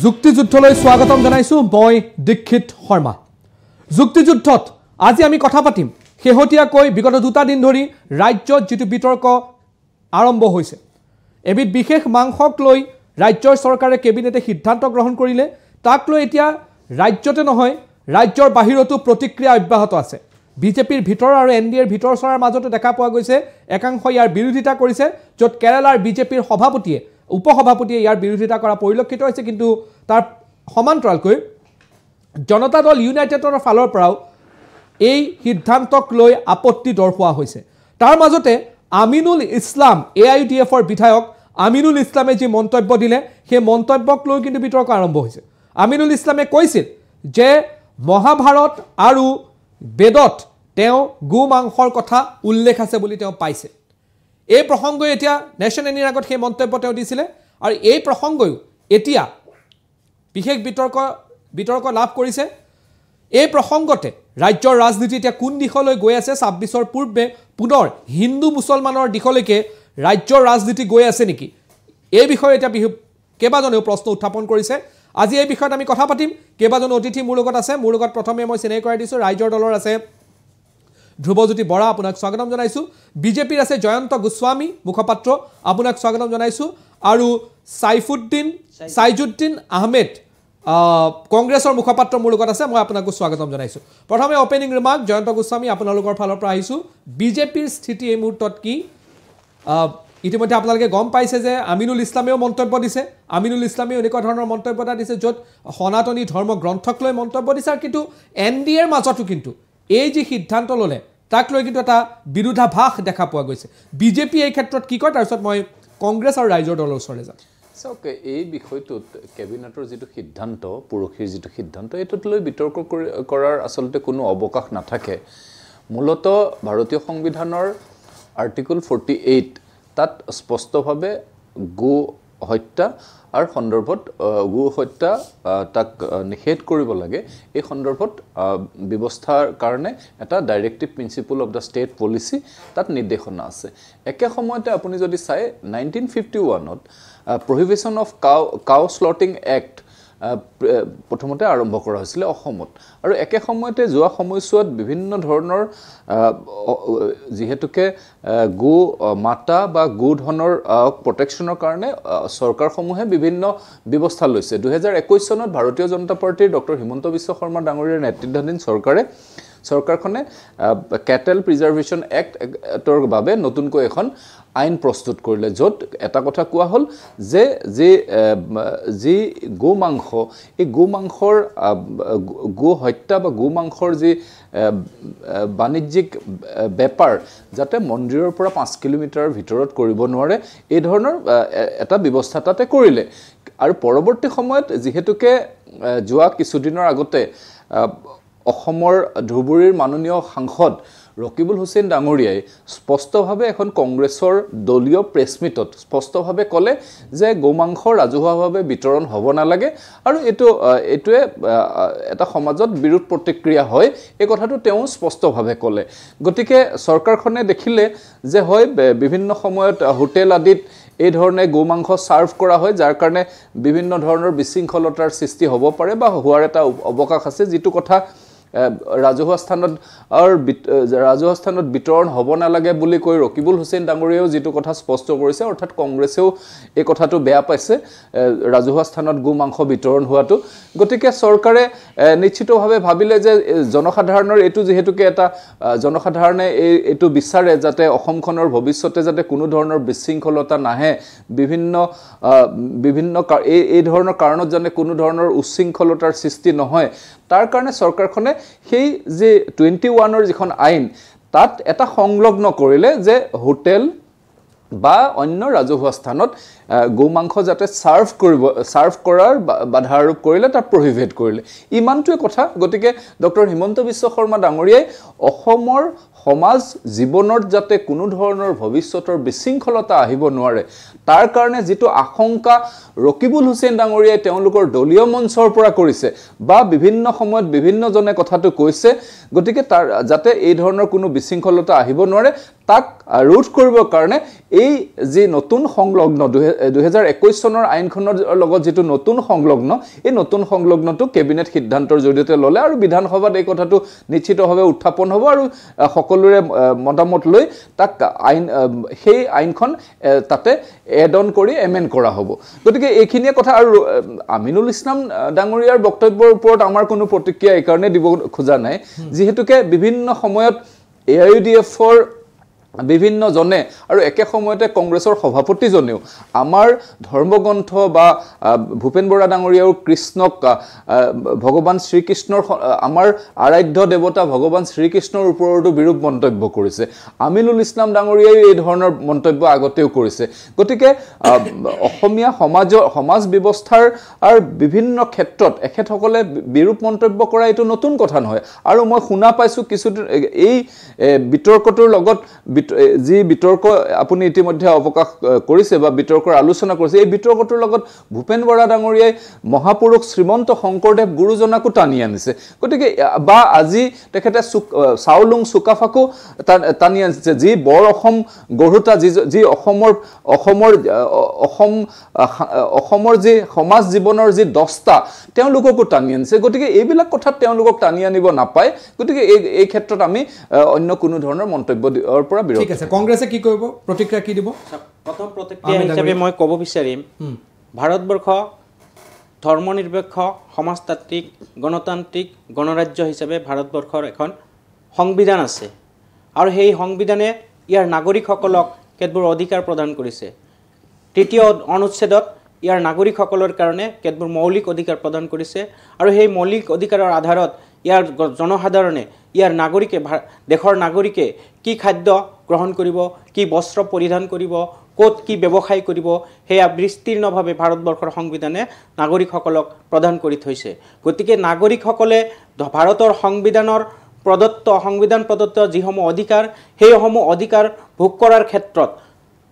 যুক্তিযুদ্ধলৈ স্বাগতম জনাইছো মই দীক্ষিত শৰ্মা যুক্তিযুদ্ধত আজি আমি কথা পাতিম শেহতীয়াকৈ বিগত দুটা দিন ধৰি ৰাজ্যত যেটো বিতৰ্ক আৰম্ভ হৈছে এবিধ বিশেষ মাংসক লৈ ৰাজ্যৰ চৰকাৰে কেবিনেটে সিদ্ধান্ত গ্ৰহণ কৰিলে তাক লৈ এতিয়া ৰাজ্যতে নহয় ৰাজ্যৰ বাহিৰতো প্ৰতিক্ৰিয়া অব্যাহত আছে বিজেপিৰ ভিতৰ আৰু এনডিএৰ ভিতৰ চৰাৰ মাজতে দেখা পোৱা গৈছে একাংশ ইয়াৰ বিৰোধিতা কৰিছে য'ত কেৰালাৰ বিজেপিৰ সভাপতিয়ে উপসভাপতিয়ে ইয়াৰ বিৰোধিতা কৰা পৰিলক্ষিত হৈছে কিন্তু তাৰ সমান্তৰালকৈ জনতা দল ইউনাইটেডৰ ফালৰ পৰাও এই সিদ্ধান্তক লৈ আপত্তি দৰ্শোৱা হৈছে তাৰ মাজতে আমিনুল ইছলাম এআইইউডিএফৰ বিধায়ক আমিনুল ইছলামে যি মন্তব্য দিলে সেই মন্তব্যক লৈ কিন্তু বিতৰ্ক আৰম্ভ হৈছে আমিনুল ইছলামে কৈছিল যে মহাভাৰত আৰু বেদত তেওঁ গো মাংসৰ কথা উল্লেখ আছে বুলি তেওঁ পাইছে এই প্ৰসংগই এতিয়া নেশ্যন এনিৰ আগত সেই মন্তব্য তেওঁ দিছিলে আৰু এই প্ৰসংগই এতিয়া বিশেষ বিতৰ্ক লাভ কৰিছে এই প্ৰসংগতে ৰাজ্যৰ ৰাজনীতি এতিয়া কোন দিশলৈ গৈ আছে 26ৰ পূৰ্বে পুনৰ হিন্দু মুছলমানৰ দিশলৈকে ৰাজ্যৰ ৰাজনীতি গৈ আছে নেকি এই বিষয়ে এতিয়া কেইবাজনেও প্ৰশ্ন উত্থাপন কৰিছে আজি এই বিষয়ত আমি কথা পাতিম কেইবাজন অতিথি মোৰ লগত আছে মোৰ লগত প্ৰথমে মই চিনাই কৰাই দিছো ৰাজ্যৰ দলৰ আছে ধ্ৰুৱজ্যোতি বৰা আপোনাক স্বাগতম জনাইছো বিজেপিৰ আছে জয়ন্ত গোস্বামী মুখপাত্ৰ আপোনাক স্বাগতম জনাইছো আৰু সাইজুদ্দিন আহমেদ কংগ্ৰেছৰ মুখপাত্ৰ মোৰ লগত আছে মই আপোনাক স্বাগতম জনাইছো প্ৰথমে ওপেনিং ৰিমাৰ্ক জয়ন্ত গোস্বামী আপোনালোকৰ ফালৰ পৰা আহিছো বিজেপিৰ স্থিতি এই মুহূৰ্তত কি ইতিমধ্যে আপোনালোকে গম পাইছে যে আমিনুল ইছলামেও মন্তব্য দিছে আমিনুল ইছলামে এনেকুৱা ধৰণৰ মন্তব্য এটা দিছে য'ত সনাতনী ধৰ্ম গ্ৰন্থক লৈ মন্তব্য দিছে কিন্তু এনডিএৰ মাজতো কিন্তু এই যে সিদ্ধান্ত ললে তাক লৈ কিন্তু এটা বিৰোধাভাস দেখা পোৱা গৈছে বিজেপি এই ক্ষেত্ৰত কি কয় তাৰপিছত মই কংগ্ৰেছ আৰু ৰাইজৰ দলৰ ওচৰলৈ যাম ওকে এই বিষয়টোত কেবিনেটৰ যেটো সিদ্ধান্ত পুৰখীৰ যেটো সিদ্ধান্ত এটোত লৈ বিতৰ্ক কৰাৰ আসলতে কোনো অবকাশ নাথাকে মূলত ভাৰতীয় সংবিধানৰ আৰ্টিকল 48 তাত স্পষ্টভাৱে গো হত্যা আৰু সন্দৰ্ভত গো হত্যা তাক নিষেধ কৰিব লাগে এই সন্দৰ্ভত ব্যৱস্থাৰ কাৰণে এটা directive principle of the state policy তাত নিৰ্দেশনা আছে একে সময়তে আপুনি যদি চাই 1951ত prohibition of cow slotting act প্ৰথমতে আৰম্ভ কৰা হৈছিল অসমত আৰু একে সময়তে যোৱা সময়ছোৱাত বিভিন্ন ধৰণৰ যেহেতুকে গো মাতা বা গো ধনৰ প্ৰটেকশ্যনৰ কাৰণে চৰকাৰসমূহে বিভিন্ন ব্যৱস্থা লৈছে 2021 চনত ভাৰতীয় জনতা পাৰ্টিৰ ডক্টৰ হিমন্ত বিশ্ব শৰ্মা ডাঙৰীয়াৰ নেতৃত্বাধীন চৰকাৰখনে কেটেল প্ৰিজাৰ্ভেশ্যন এক্টৰ বাবে নতুনকৈ এখন আইন প্ৰস্তুত কৰিলে য'ত এটা কথা কোৱা হ'ল যে যি গো মাংস এই গো মাংসৰ গো হত্যা বা গো মাংসৰ যি বাণিজ্যিক বেপাৰ যাতে মন্দিৰৰ পৰা 5 কিলোমিটাৰৰ ভিতৰত কৰিব নোৱাৰে এই ধৰণৰ এটা ব্যৱস্থা তাতে কৰিলে আৰু পৰৱৰ্তী সময়ত যেহেতুকে যোৱা কিছুদিনৰ আগতে অসমৰ ধুবুৰীৰ মাননীয় সাংসদ ৰকিবুল হুছেইন ডাঙৰীয়াই স্পষ্টভাৱে এখন কংগ্ৰেছৰ দলীয় প্ৰেছমিটত স্পষ্টভাৱে ক'লে যে গোমাংস ৰাজহুৱাভাৱে বিতৰণ হ'ব নালাগে আৰু এইটোৱে এটা সমাজত বিৰোধ প্ৰতিক্ৰিয়া হয় এই কথাটো তেওঁ স্পষ্টভাৱে ক'লে গতিকে চৰকাৰখনে দেখিলে যে হয় বিভিন্ন সময়ত হোটেল আদিত এই ধৰণে গোমাংস সাৰ্ভ কৰা হয় যাৰ কাৰণে বিভিন্ন ধৰণৰ বিশৃংখলতাৰ সৃষ্টি হ'ব পাৰে বা হোৱাৰ এটা অৱকাশ আছে যেটো কথা ৰাজহুৱা স্থানত বিতৰণ হ'ব নালাগে বুলি কৈ ৰকিবুল হুছেইন ডাঙৰীয়াও যেটো কথা স্পষ্ট কৰিছে অৰ্থাৎ কংগ্ৰেছেও এই কথাটো বেয়া পাইছে ৰাজহুৱা স্থানত গো মাংস বিতৰণ হোৱাটো গতিকে চৰকাৰে নিশ্চিতভাৱে ভাবিলে যে জনসাধাৰণৰ এটো যেহেতুকে এটা জনসাধাৰণে এটো বিচাৰে যাতে অসমখনৰ ভৱিষ্যতে যাতে কোনো ধৰণৰ বিশৃংখলতা নাহে বিভিন্ন এই ধৰণৰ কাৰণত জানে কোনো ধৰণৰ উচ্ছৃংখলতাৰ সৃষ্টি নহয় তাৰ কাৰণে চৰকাৰখনে সেই যে 21ৰ যিখন আইন তাত এটা সংলগ্ন কৰিলে যে হোটেল বা অন্য ৰাজহুৱা স্থানত গোমাংস যাতে সাৰ্ভ কৰাৰ বাধা আৰোপ কৰিলে তাত প্ৰহিবিট কৰিলে ইমানটোৱে কথা গতিকে ডক্টৰ হিমন্ত বিশ্ব শৰ্মা ডাঙৰীয়াই অসমৰ সমাজ জীৱনত যাতে কোনো ধৰণৰ ভৱিষ্যতৰ বিশৃংখলতা আহিব নোৱাৰে তাৰ কাৰণে যেটো আশংকা ৰকিবুল হুছেইন ডাঙৰীয়াই তেওঁলোকৰ দলীয় মঞ্চৰ পৰা কৰিছে বা বিভিন্ন সময়ত বিভিন্নজনে কথাটো কৈছে গতিকে তাৰ যাতে এই ধৰণৰ কোনো বিশৃংখলতা আহিব নোৱাৰে তাক ৰোধ কৰিবৰ কাৰণে এই যে নতুন সংলগ্ন 2021 চনৰ আইনখনৰ লগত যেটো নতুন সংলগ্ন এই নতুন সংলগ্নটো কেবিনেট সিদ্ধান্তৰ জৰিয়তে ললে আৰু বিধানসভাত এই কথাটো নিশ্চিতভাৱে উত্থাপন হ'ব আৰু সকলোৰে মতামত লৈ তাক আইন সেই আইনখন তাতে এড অন কৰি এমেন্ড কৰা হ'ব গতিকে এইখিনিয়ে কথা আৰু আমিনুল ইছলাম ডাঙৰীয়াৰ বক্তব্যৰ ওপৰত আমাৰ কোনো প্ৰতিক্ৰিয়া এই কাৰণে দিব খোজা নাই যেহেতুকে বিভিন্ন সময়ত AIUDFৰ বিভিন্ন জনে আৰু একে সময়তে কংগ্ৰেছৰ সভাপতিজনেও আমাৰ ধৰ্মগ্ৰন্থ বা ভূপেন বৰা ডাঙৰীয়াৰ কৃষ্ণক ভগৱান শ্ৰীকৃষ্ণৰ আমাৰ আৰাধ্য দেৱতা ভগৱান শ্ৰীকৃষ্ণৰ ওপৰতো বিৰূপ মন্তব্য কৰিছে আমিনুল ইছলাম ডাঙৰীয়াই এই ধৰণৰ মন্তব্য আগতেও কৰিছে গতিকে অসমীয়া সমাজ ব্যৱস্থাৰ আৰু বিভিন্ন ক্ষেত্ৰত এখেতসকলে বিৰূপ মন্তব্য কৰা এইটো নতুন কথা নহয় আৰু মই শুনা পাইছো কিছু এই বিতৰ্কটোৰ লগত যি বিতৰ্ক আপুনি ইতিমধ্যে অৱকাশ কৰিছে বা বিতৰ্কৰ আলোচনা কৰিছে এই বিতৰ্কটোৰ লগত ভূপেন বৰা ডাঙৰীয়াই মহাপুৰুষ শ্ৰীমন্ত শংকৰদেৱ গুৰুজনাকো টানি আনিছে গতিকে বা আজি তেখেতে চাউলুং চুকাফাকো টানি আনিছে যি বৰ অসম গঢ়োতা যি অসমৰ যি সমাজ জীৱনৰ যি দস্তা তেওঁলোককো টানি আনিছে গতিকে এইবিলাক কথাত তেওঁলোকক টানি আনিব নাপায় গতিকে এই ক্ষেত্ৰত আমি অন্য কোনো ধৰণৰ মন্তব্যৰ পৰা ঠিক আছে কংগ্ৰেছে কি কৰিব প্ৰতিক্ৰিয়া কি দিব প্ৰথম প্ৰতিক্ৰিয়া হিচাপে মই ক'ব বিচাৰিম ভাৰতবৰ্ষ ধৰ্মনিৰপেক্ষ সমাজতান্ত্ৰিক গণতান্ত্ৰিক গণৰাজ্য হিচাপে ভাৰতবৰ্ষৰ এখন সংবিধান আছে আৰু সেই সংবিধানে ইয়াৰ নাগৰিকসকলক কেতবোৰ অধিকাৰ প্ৰদান কৰিছে তৃতীয় অনুচ্ছেদত ইয়াৰ নাগৰিকসকলৰ কাৰণে কেতবোৰ মৌলিক অধিকাৰ প্ৰদান কৰিছে আৰু সেই মৌলিক অধিকাৰৰ আধাৰত ইয়াৰ জনসাধাৰণে ইয়াৰ নাগৰিকে দেশৰ নাগৰিকে কি খাদ্য গ্ৰহণ কৰিব কি বস্ত্ৰ পৰিধান কৰিব ক'ত কি ব্যৱসায় কৰিব হেয়া বিস্তীৰ্ণভাৱে ভাৰতবৰ্ষৰ সংবিধানে নাগৰিকসকলক প্ৰদান কৰি থৈছে গতিকে নাগৰিকসকলে ভাৰতৰ সংবিধান প্ৰদত্ত যিসমূহ অধিকাৰ সেইসমূহ অধিকাৰ ভোগ কৰাৰ ক্ষেত্ৰত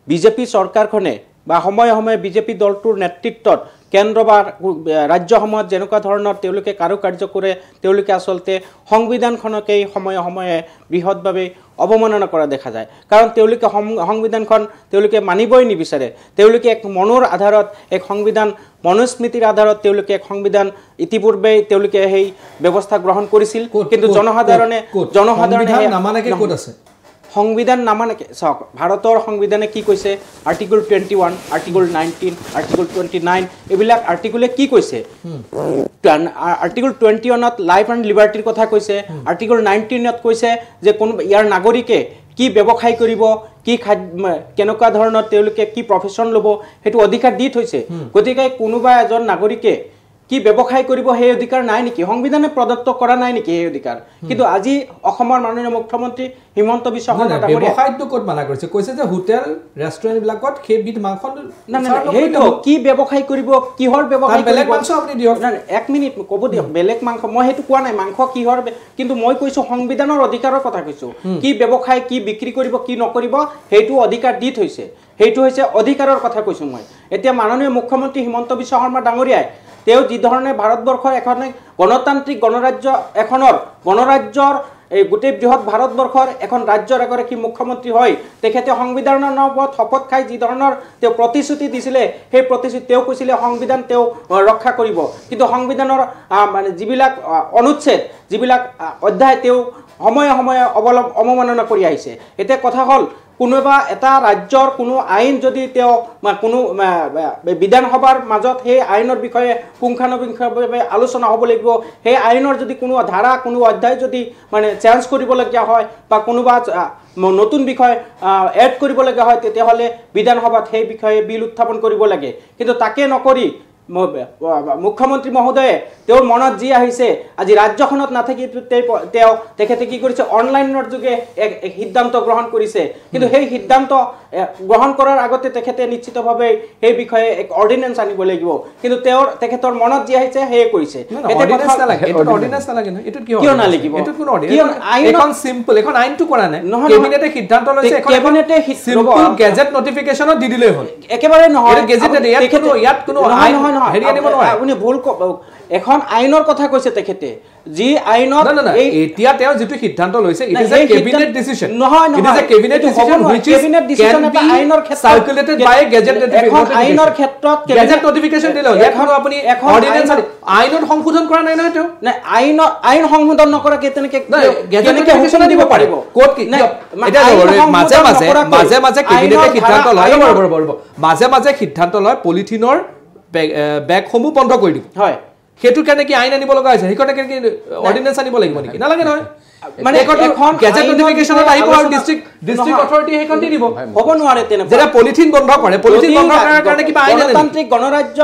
বিজেপি চৰকাৰখনে বা সময়ে সময়ে বিজেপি দলটোৰ নেতৃত্বত কেন্দ্ৰ বা ৰাজ্যসমূহত যেনেকুৱা ধৰণৰ তেওঁলোকে কাৰ্য কৰে তেওঁলোকে আসলতে সংবিধানখনকেই সময়ে সময়ে বৃহৎভাৱে অৱমাননা কৰা দেখা যায় কাৰণ তেওঁলোকে সংবিধানখন তেওঁলোকে মানিবই নিবিচাৰে তেওঁলোকে এক মনৰ আধাৰত এক সংবিধান মনুস্মৃতিৰ আধাৰত তেওঁলোকে এক সংবিধান ইতিপূৰ্বে তেওঁলোকে সেই ব্যৱস্থা গ্ৰহণ কৰিছিল কিন্তু জনসাধাৰণে নামানাকে ক'ত আছে সংবিধান নামানাকে চাওক ভাৰতৰ সংবিধানে কি কৈছে আৰ্টিকল 21 আৰ্টিকল 19 আৰ্টিকল 29 এইবিলাক আৰ্টিকলে কি কৈছে আৰ্টিকল 21ত লাইফ এণ্ড লিবাৰ্টিৰ কথা কৈছে আৰ্টিকল 19ত কৈছে যে কোন ইয়াৰ নাগৰিকে কি ব্যৱসায় কৰিব কি কেনেকুৱা ধৰণৰ তেওঁলোকে কি প্ৰফেশ্যন ল'ব হেতু অধিকাৰ দি থৈছে গতিকে কোনোবা এজন নাগৰিকে কি ব্যৱসায় কৰিব সেই অধিকাৰ নাই নেকি সংবিধানে প্ৰদত্ত কৰা নাই নেকি এই অধিকাৰ কিন্তু আজি অসমৰ মাননীয় মুখ্যমন্ত্ৰী হিমন্ত বিশ্ব শৰ্মা ডাঙৰীয়া ব্যৱসায়টো ক'ত মানা কৰিছে কৈছে যে হোটেল ৰেষ্টুৰেণ্ট বিলাকত খেবিত মাংস না হেতু কি ব্যৱসায় কৰিব কিহৰ ব্যৱসায় বেলেগ মাংস আপুনি দিয়ক না এক মিনিট ক'ব দিয়ক বেলেগ মাংস মই হেতু কোৱা নাই মাংস কিহৰ কিন্তু মই কৈছো সংবিধানৰ অধিকাৰৰ কথা কৈছো কি ব্যৱসায় কি বিক্ৰী কৰিব কি নকৰিব হেতু অধিকাৰ দি থৈছে হেতু হৈছে অধিকাৰৰ কথা কৈছো মই এতিয়া মাননীয় মুখ্যমন্ত্ৰী হিমন্ত বিশ্ব শৰ্মা ডাঙৰীয়াই তেও যি ধৰণে ভাৰতবৰ্ষৰ এখন গণতান্ত্ৰিক গণৰাজ্যৰ এই গোটেই বৃহৎ ভাৰতবৰ্ষৰ এখন ৰাজ্যৰ এগৰাকী মুখ্যমন্ত্ৰী হয় তেখেতে সংবিধানৰ নামত শপত খাই যি ধৰণৰ তেও প্ৰতিশ্ৰুতি দিছিলে সেই প্ৰতিশ্ৰুতি তেও কৈছিলে সংবিধান তেও ৰক্ষা কৰিব কিন্তু সংবিধানৰ মানে যিবিলাক অনুচ্ছেদ যিবিলাক অধ্যায় তেও সময়ে সময়ে অৱমাননা কৰি আহিছে এতিয়া কথা হ'ল কোনোবা এটা ৰাজ্যৰ কোনো আইন যদি তেও কোনো বিধানসভাৰ মাজত সেই আইনৰ বিষয়ে পুংখানুপুংখভাৱে আলোচনা হ'ব লাগিব সেই আইনৰ যদি কোনো ধাৰা কোনো অধ্যায় যদি মানে চেঞ্জ কৰিবলগীয়া হয় বা কোনোবা নতুন বিষয় এড কৰিবলগীয়া হয় তেতিয়াহ'লে বিধানসভাত সেই বিষয়ে বিল উত্থাপন কৰিব লাগে কিন্তু তাকে নকৰি মুখ্যমন্ত্ৰী মহোদয়ে তেওঁৰ মনত যি আহিছে আজি ৰাজ্যখনত নাথাকি তেখেতে কি কৰিছে অনলাইনৰ যোগে এক সিদ্ধান্ত গ্ৰহণ কৰিছে কিন্তু সেই সিদ্ধান্ত গ্ৰহণ কৰাৰ আগতে তেখেতে নিশ্চিতভাৱে সেই বিষয়ে এক অৰ্ডিনেন্স আনিব লাগিব কিন্তু তেখেতৰ মনত যি আহিছে সেয়ে কৰিছে অৰ্ডিনেন্স নালাগে ন এটো কিয় নালাগিব এটো কোন অৰ্ডিনেন্স এখন সিম্পল এখন আইনটো কৰা নাই কেবিনেটে সিদ্ধান্ত লৈছে কেবিনেটে সিম্পল গেজেট নটিফিকেশনত দি দিলে হ'ল একেবাৰে নহয় গেজেটে ইয়াত কোনো আইন নহয় হেৰি আনিব নহয় আপুনি ভুল এখন আইনৰ কথা কৈছে তেখেতে যি আইনত এতিয়া তেওঁ যেটো সিদ্ধান্ত লৈছে it is a cabinet decision নহয় it is a cabinet decision which is cabinet decision এটা আইনৰ ক্ষেত্ৰত সাৰ্কুলেটেড বাই গেজেট এখন আইনৰ ক্ষেত্ৰত গেজেট নটিফিকেশন দিলে এখন আপুনি অৰ্ডিনেন্স আইনত সংশোধন কৰা নাই নহয় তেওঁ নাই আইন সংশোধন নকৰা কেনেকৈ গেজেট নটিফিকেশন দিব পাৰিব কোড কি এটা মাজে মাজে ক্যাবিনেটে সিদ্ধান্ত লয় মাজে মাজে সিদ্ধান্ত লয় পলিথিনৰ বেগসমূহ বন্ধ কৰি দিব হয় হেতু কাৰণে কি আইন আনিব লগা হৈছে হেকনে কি অৰ্ডিনেন্স আনিব লাগিব নেকি নালাগে নহয় মানে এখন গেজেট নটিফিকেশনত আহিব আৰু ডিস্ট্ৰিক্ট অথৰিটি হেকন দি দিব হ'ব নোৱাৰে তেনে যেটা পলিথিন বন্ধ কৰে পলিথিন বন্ধ কৰাৰ কাৰণে কিবা আইন আনে গণতান্ত্ৰিক গণৰাজ্য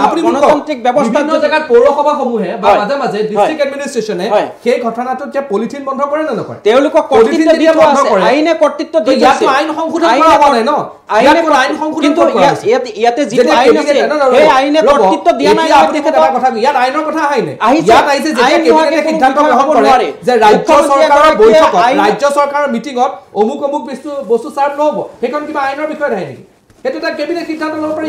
আপুনি গণতান্ত্ৰিক ব্যৱস্থাৰ জায়গাত পৌৰসভা সমূহে বা মাজে মাজে ডিস্ট্ৰিক্ট এডমিনিষ্ট্ৰেচনে সেই ঘটনাটো যে পলিথিন বন্ধ কৰে না নকৰে তেওঁলোকক কৰ্তৃত্ব দিয়া আছে আইনে কৰ্তৃত্ব দিয়া আছে আইন সংশোধন কৰা হোৱা নাই ন আইন সংশোধন কিন্তু ইয়াতে যি আইন আছে সেই আইনে কৰ্তৃত্ব দিয়া নাই আপুনি এটা কথা ইয়াত আইনৰ কথা আহাই নাই ইয়াত আহিছে যে কেবিনেটে সিদ্ধান্ত গ্ৰহণ কৰে যে ৰাজ্য চৰকাৰৰ বৈঠকত ৰাজ্য চৰকাৰৰ মিটিংত অমুক বস্তু চাৰ্ভ নহব সেইখন কিবা আইনৰ বিষয় আহে নেকি এটা কেবিনেট সিদ্ধান্ত ল'ব পাৰি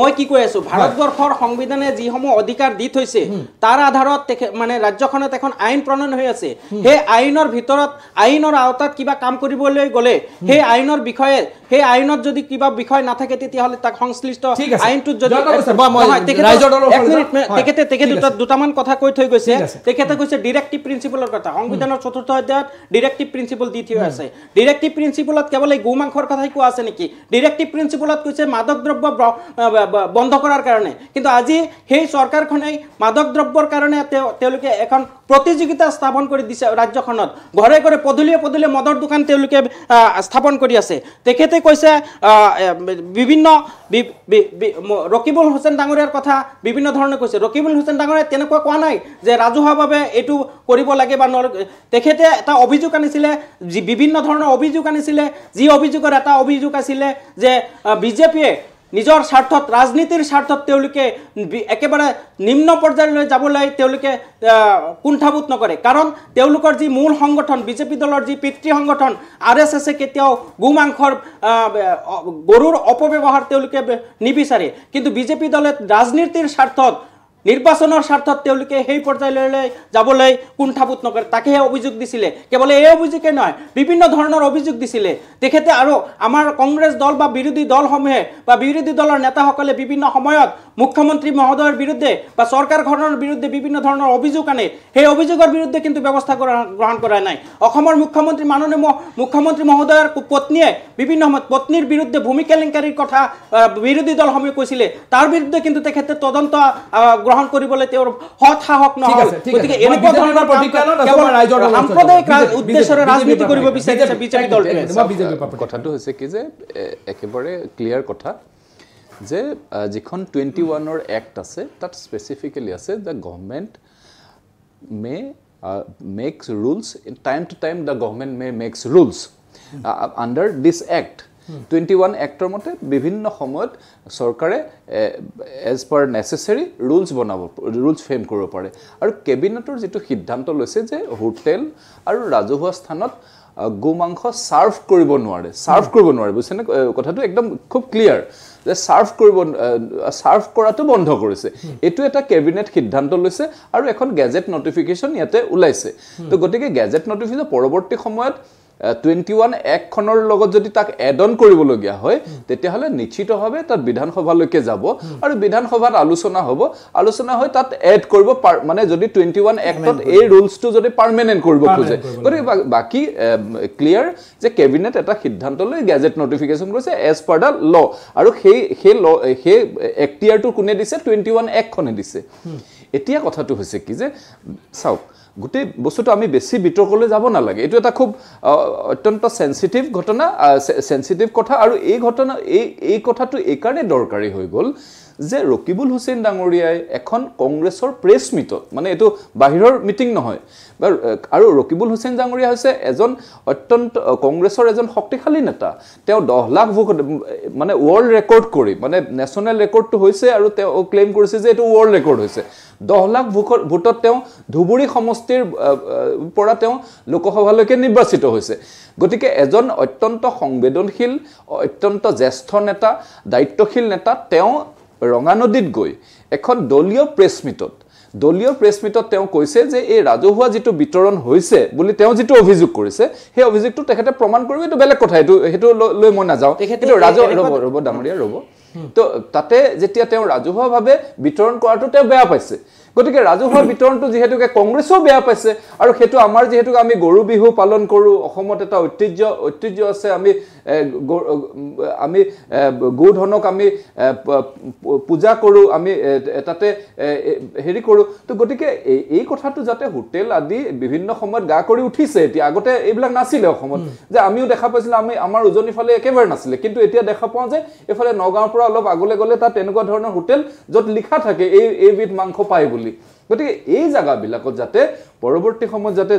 মই কি কৈ আছো ভাৰতবৰ্ষৰ সংবিধানে যিসমূহ অধিকাৰ দি থৈছে তাৰ আধাৰত মানে ৰাজ্যখনত এখন আইন প্ৰণয়ন হৈ আছে সেই আইনৰ ভিতৰত আইনৰ আওতাত কিবা কাম কৰিবলৈ গ'লে সেই আইনৰ বিষয়ে সেই আইনত যদি কিবা বিষয় নাথাকে তেতিয়াহ'লে তাক সংশ্লিষ্ট আইনটোত যদি তেখেতে দুটামান কথা কৈ থৈ গৈছে তেখেতে কৈছে ডিৰেক্টিভ প্ৰিন্সিপলৰ কথা সংবিধানৰ ৪ৰ্থ অধ্যায়ত ডিৰেক্টিভ প্ৰিন্সিপল দি থোৱা আছে ডিৰেক্টিভ প্ৰিন্সিপলত কেৱল এই গোমাংসৰ কথাই কোৱা আছে নেকি ডিৰেক্টিভ প্ৰিন্সিপলত কৈছে মাদক দ্ৰব্য বন্ধ কৰাৰ কাৰণে কিন্তু আজি সেই চৰকাৰখনে মাদক দ্ৰব্যৰ কাৰণে তেওঁলোকে এখন প্ৰতিযোগিতা স্থাপন কৰি দিছে ৰাজ্যখনত ঘৰে ঘৰে পদূলিয়ে পদূলিয়ে মদৰ দোকান তেওঁলোকে স্থাপন কৰি আছে তেখেতে কৈছে বিভিন্ন ৰকিবুল হুছেইন ডাঙৰীয়াৰ কথা বিভিন্ন ধৰণে কৈছে ৰকিবুল হুছেইন ডাঙৰীয়াই তেনেকুৱা কোৱা নাই যে ৰাজহুৱাভাৱে এইটো কৰিব লাগে বা তেখেতে এটা অভিযোগ আনিছিলে যি বিভিন্ন ধৰণৰ অভিযোগ আনিছিলে যি অভিযোগৰ এটা অভিযোগ আছিলে যে বিজেপিয়ে নিজৰ স্বাৰ্থত ৰাজনীতিৰ স্বাৰ্থত তেওঁলোকে একেবাৰে নিম্ন পৰ্যায়লৈ যাবলৈ তেওঁলোকে কুণ্ঠাবোধ নকৰে কাৰণ তেওঁলোকৰ যি মূল সংগঠন বিজেপি দলৰ যি পিতৃ সংগঠন RSS কেতিয়াও গোমাংসৰ গৰুৰ অপব্যৱহাৰ তেওঁলোকে নিবিচাৰে কিন্তু বিজেপি দলে ৰাজনীতিৰ স্বাৰ্থত নিৰ্বাচনৰ স্বাৰ্থত তেওঁলোকে সেই পৰ্যায়লৈ যাবলৈ কুণ্ঠাবোধ নকৰে তাকেহে অভিযোগ দিছিলে কেৱল এই অভিযোগে নহয় বিভিন্ন ধৰণৰ অভিযোগ দিছিলে তেখেতে আৰু আমাৰ কংগ্ৰেছ দল বা বিৰোধী দলসমূহে বা বিৰোধী দলৰ নেতাসকলে বিভিন্ন সময়ত মুখ্যমন্ত্ৰী মহোদয়ৰ বিৰুদ্ধে বা চৰকাৰখনৰ বিৰুদ্ধে বিভিন্ন ধৰণৰ অভিযোগ আনে সেই অভিযোগৰ বিৰুদ্ধে কিন্তু ব্যৱস্থা গ্ৰহণ কৰা নাই অসমৰ মুখ্যমন্ত্ৰী মাননীয় মুখ্যমন্ত্ৰী মহোদয়ৰ পত্নীয়ে বিভিন্ন সময়ত পত্নীৰ বিৰুদ্ধে ভূমি কেলেংকাৰীৰ কথা বিৰোধী দলসমূহে কৈছিলে তাৰ বিৰুদ্ধে কিন্তু তেখেতে তদন্ত গ্ৰহণ কৰিবলৈ তেওঁৰ হত সাহস নহল গতিকে এনেকুৱা ধৰণৰ প্ৰতিক্ৰিয়া কেৱল সাম্প্ৰদায়িক উদ্দেশ্যৰে ৰাজনীতি কৰিব বিচাৰিছে বিজেপি দলটোৱে কথাটো হৈছে কি যে একেবাৰে ক্লিয়াৰ কথা যে যিখন 21ৰ এক্ট আছে তাত স্পেচিফিকেলি আছে the government may makes rules in time to time the government may makes rules under this act 21 এক্টৰ মতে বিভিন্ন সময়ত চৰকাৰে এজ পাৰ নেচেচাৰী ৰুলছ বনাব ৰুলছ ফ্ৰেম কৰিব পাৰে আৰু কেবিনেটৰ যিটো সিদ্ধান্ত লৈছে যে হোটেল আৰু ৰাজহুৱা স্থানত গোমাংস সাৰ্ভ কৰিব নোৱাৰে বুজিছেনে কথাটো একদম খুব ক্লিয়াৰ যে সাৰ্ভ কৰাটো বন্ধ কৰিছে এটো এটা কেবিনেট সিদ্ধান্ত লৈছে আৰু এখন গেজেট নটিফিকেশন ইয়াতে ওলাইছে তো গতিকে গেজেট নটিফিকেশন পৰৱৰ্তী সময়ত 21 একখনৰ লগত যদি তাক এড অন কৰিবলগীয়া হয় তেতিয়াহলে নিশ্চিতভাৱে তাত বিধানসভালৈকে যাব আৰু বিধানসভাত আলোচনা হয় তাত এড কৰিব মানে যদি 21 এক্টত এই ৰুলছটো যদি পাৰ্মানেন্ট কৰিব খোজে গতিকে বাকি ক্লিয়াৰ যে কেবিনেট এটা সিদ্ধান্ত লৈ গেজেট নটিফিকেশন কৰিছে এজ পাৰ দা ল আৰু সেই এক্টিয়াৰটো কোনে দিছে 21 একখনে দিছে এতিয়া কথাটো হৈছে কি যে চাওক গোটেই বস্তুটো আমি বেছি বিতৰ্কলৈ যাব নালাগে এইটো এটা খুব অত্যন্ত সেনসিটিভ ঘটনা সেনসিটিভ কথা আৰু এই ঘটনা এই কথাটো এইকাৰণে দৰকাৰী হৈ গ'ল যে ৰকিবুল হুছেইন ডাঙৰীয়াই এখন কংগ্ৰেছৰ প্ৰেছ মিটত মানে এইটো বাহিৰৰ মিটিং নহয় আৰু ৰকিবুল হুছেইন ডাঙৰীয়া হৈছে এজন অত্যন্ত কংগ্ৰেছৰ এজন শক্তিশালী নেতা তেওঁ 10 লাখ ভোট মানে ৱৰ্ল্ড ৰেকৰ্ড কৰি মানে নেশ্যনেল ৰেকৰ্ডটো হৈছে আৰু তেওঁ ক্লেইম কৰিছে যে এইটো ৱৰ্ল্ড ৰেকৰ্ড হৈছে 10 লাখ ভোটত তেওঁ ধুবুৰী সমষ্টিৰ পৰা তেওঁ লোকসভালৈকে নিৰ্বাচিত হৈছে গতিকে এজন অত্যন্ত সংবেদনশীল অত্যন্ত জ্যেষ্ঠ নেতা দায়িত্বশীল নেতা তেওঁ ৰঙানদীত গৈ এখন দলীয় প্ৰেছ মিটত তেওঁ কৈছে যে এই ৰাজহুৱা যেটো বিতৰণ হৈছে বুলি তেওঁ যেটো অভিযোগ কৰিছে সেই অভিযোগটো তেখেতে প্ৰমাণ কৰিব এটো বেলেগ কথা এটো লৈ মই নাযাও কিন্তু ৰব ডাঙৰীয়া ৰব তো তাতে যেতিয়া তেওঁ ৰাজহুৱাভাৱে বিতৰণ কৰাটো তেওঁ বেয়া পাইছে গতিকে ৰাজহুৱা বিতৰণটো যেহেতুকে কংগ্ৰেছও বেয়া পাইছে আৰু হেতু আমাৰ যেহেতু আমি গৰু বিহু পালন কৰো অসমত এটা ঐতিহ্য আছে আমি গোধনক আমি পূজা কৰো আমি তাতে হেৰি কৰো তো গতিকে এই কথাটো যাতে হোটেল আদি বিভিন্ন সময়ত গা কৰি উঠিছে এতিয়া আগতে এইবিলাক নাছিলে অসমত যে আমিও দেখা পাইছিলো আমাৰ উজনি ফালে একেবাৰে নাছিলে কিন্তু এতিয়া দেখা পাওঁ যে এফালে নগাঁৱৰ পৰা অলপ আগলে গলে তাত এনেকুৱা ধৰণৰ হোটেল য'ত লিখা থাকে এইবিধ মাংস পায় বুলি গতিকে এই জায়গাবিলাকত যাতে পৰৱৰ্তী সময়ত যাতে